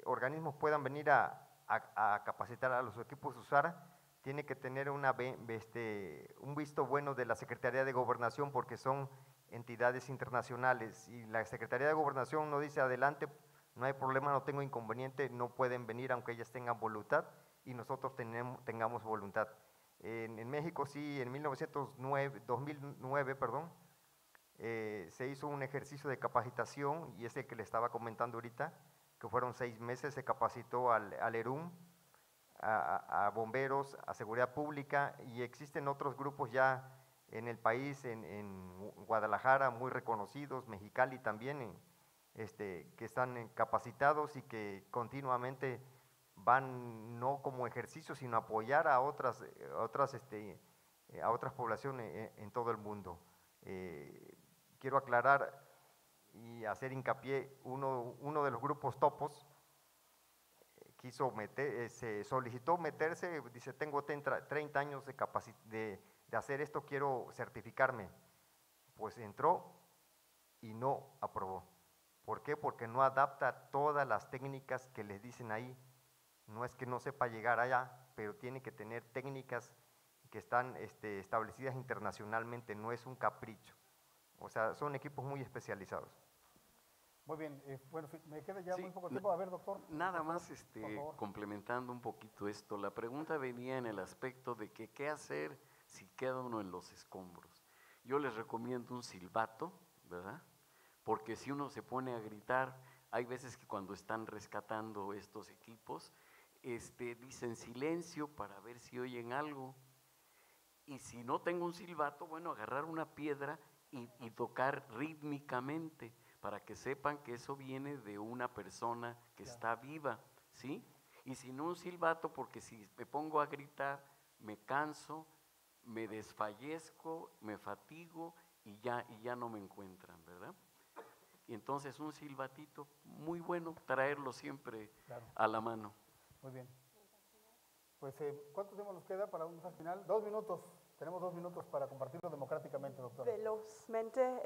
organismos puedan venir a capacitar a los equipos USAR, tiene que tener un visto bueno de la Secretaría de Gobernación porque son entidades internacionales y la Secretaría de Gobernación no dice adelante, no hay problema, no tengo inconveniente, no pueden venir aunque ellas tengan voluntad y nosotros tengamos voluntad. En México sí, en 2009, se hizo un ejercicio de capacitación y es el que le estaba comentando ahorita, que fueron 6 meses, se capacitó al ERUM, a bomberos, a seguridad pública y existen otros grupos ya en el país, en Guadalajara, muy reconocidos, Mexicali también, que están capacitados y que continuamente van no como ejercicio, sino apoyar a otras poblaciones en todo el mundo. Quiero aclarar y hacer hincapié, uno de los grupos topos se solicitó meterse, dice, tengo 30 años de hacer esto, quiero certificarme. Pues entró y no aprobó. ¿Por qué? Porque no adapta todas las técnicas que les dicen ahí. No es que no sepa llegar allá, pero tiene que tener técnicas que están establecidas internacionalmente, no es un capricho. O sea, son equipos muy especializados. Muy bien, bueno, me queda ya muy poco tiempo. A ver, doctor. Nada más complementando un poquito esto, la pregunta venía en el aspecto de que qué hacer si queda uno en los escombros. Yo les recomiendo un silbato, ¿verdad? Porque si uno se pone a gritar, hay veces que cuando están rescatando estos equipos, dicen silencio para ver si oyen algo. Y si no tengo un silbato, bueno, agarrar una piedra y tocar rítmicamente para que sepan que eso viene de una persona que está viva, ¿sí? Y si no un silbato, porque si me pongo a gritar, me canso, me desfallezco, me fatigo y ya no me encuentran, ¿verdad? Y entonces un silbatito, muy bueno, traerlo siempre a la mano. Muy bien. Pues, ¿cuánto tiempo nos queda para un mensaje final? 2 minutos. Tenemos 2 minutos para compartirlo democráticamente, doctora. Velozmente,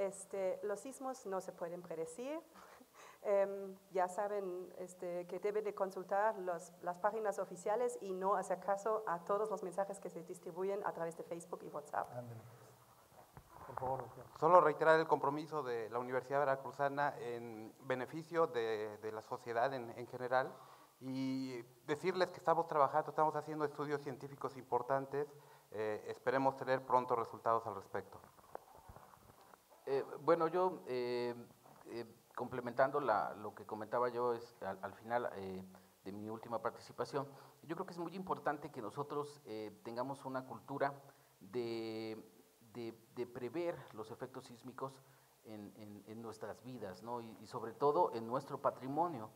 los sismos no se pueden predecir. Ya saben que deben de consultar las páginas oficiales y no hacer caso a todos los mensajes que se distribuyen a través de Facebook y WhatsApp. Ándale. Por favor, doctor. Solo reiterar el compromiso de la Universidad Veracruzana en beneficio de la sociedad en general y decirles que estamos trabajando, estamos haciendo estudios científicos importantes, esperemos tener pronto resultados al respecto. Bueno, yo complementando lo que comentaba yo al final de mi última participación, yo creo que es muy importante que nosotros tengamos una cultura de prever los efectos sísmicos en nuestras vidas, ¿no? Y sobre todo en nuestro patrimonio.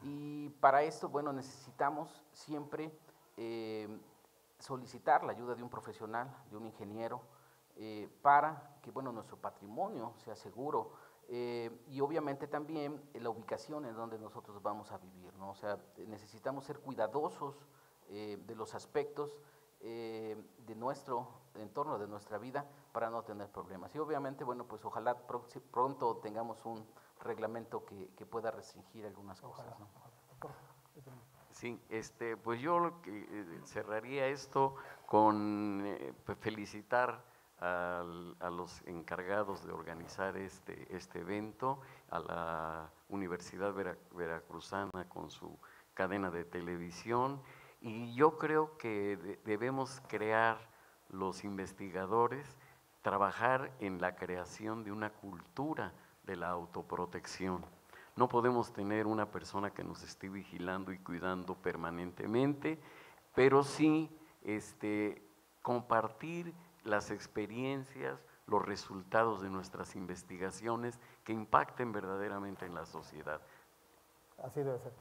Y para esto, bueno, necesitamos siempre solicitar la ayuda de un profesional, de un ingeniero, para que, bueno, nuestro patrimonio sea seguro. Y obviamente también la ubicación en donde nosotros vamos a vivir, ¿no? O sea, necesitamos ser cuidadosos de los aspectos de nuestro entorno, de nuestra vida, para no tener problemas. Y obviamente, bueno, pues ojalá pronto tengamos un reglamento que pueda restringir algunas cosas, ¿no? Sí, pues yo cerraría esto con felicitar a los encargados de organizar este evento, a la Universidad Veracruzana con su cadena de televisión, y yo creo que debemos crear los investigadores, trabajar en la creación de una cultura de la autoprotección. No podemos tener una persona que nos esté vigilando y cuidando permanentemente, pero sí compartir las experiencias, los resultados de nuestras investigaciones que impacten verdaderamente en la sociedad. Así debe ser.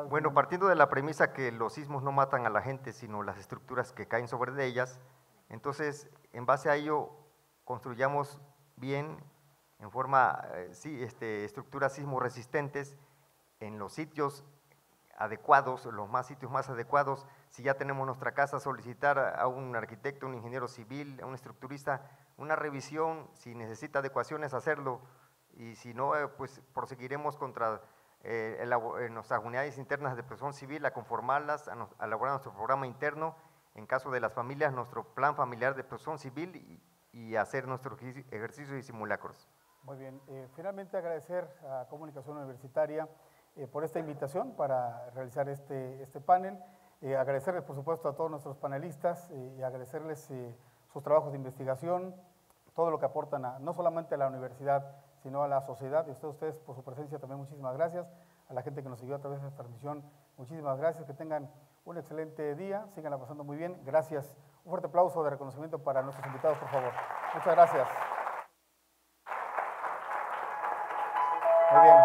Bueno, partiendo de la premisa que los sismos no matan a la gente, sino las estructuras que caen sobre de ellas, entonces, en base a ello, construyamos bien, en forma, estructuras sismo resistentes en los sitios adecuados, los sitios más adecuados. Si ya tenemos nuestra casa, solicitar a un arquitecto, un ingeniero civil, a un estructurista, una revisión, si necesita adecuaciones, hacerlo, y si no, pues proseguiremos contra nuestras unidades internas de protección civil, a conformarlas, a elaborar nuestro programa interno, en caso de las familias, nuestro plan familiar de protección civil y hacer nuestros ejercicios y simulacros. Muy bien, finalmente agradecer a Comunicación Universitaria por esta invitación para realizar este panel, agradecerles por supuesto a todos nuestros panelistas y agradecerles sus trabajos de investigación, todo lo que aportan no solamente a la universidad, sino a la sociedad, y a ustedes por su presencia también muchísimas gracias, a la gente que nos siguió a través de esta transmisión, muchísimas gracias, que tengan un excelente día, sigan pasando muy bien, gracias. Un fuerte aplauso de reconocimiento para nuestros invitados, por favor. Muchas gracias. Muy bien.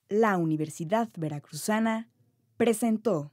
La Universidad Veracruzana presentó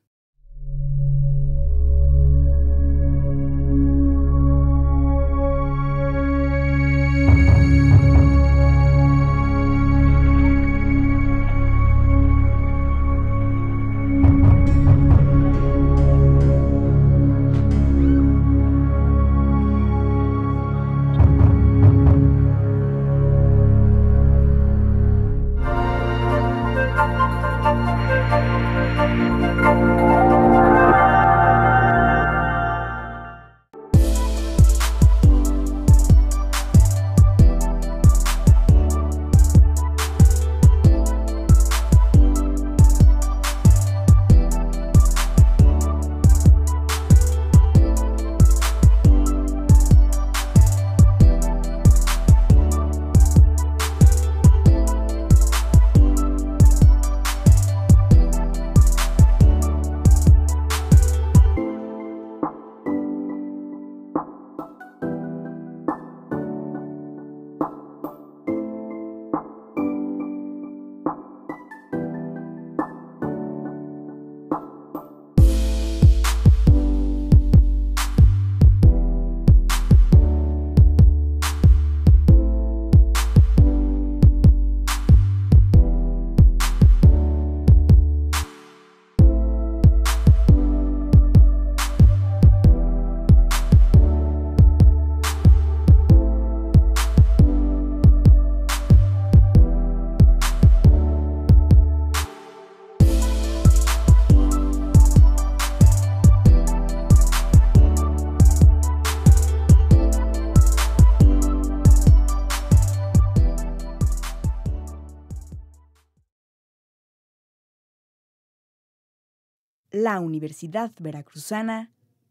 La Universidad Veracruzana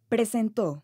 presentó.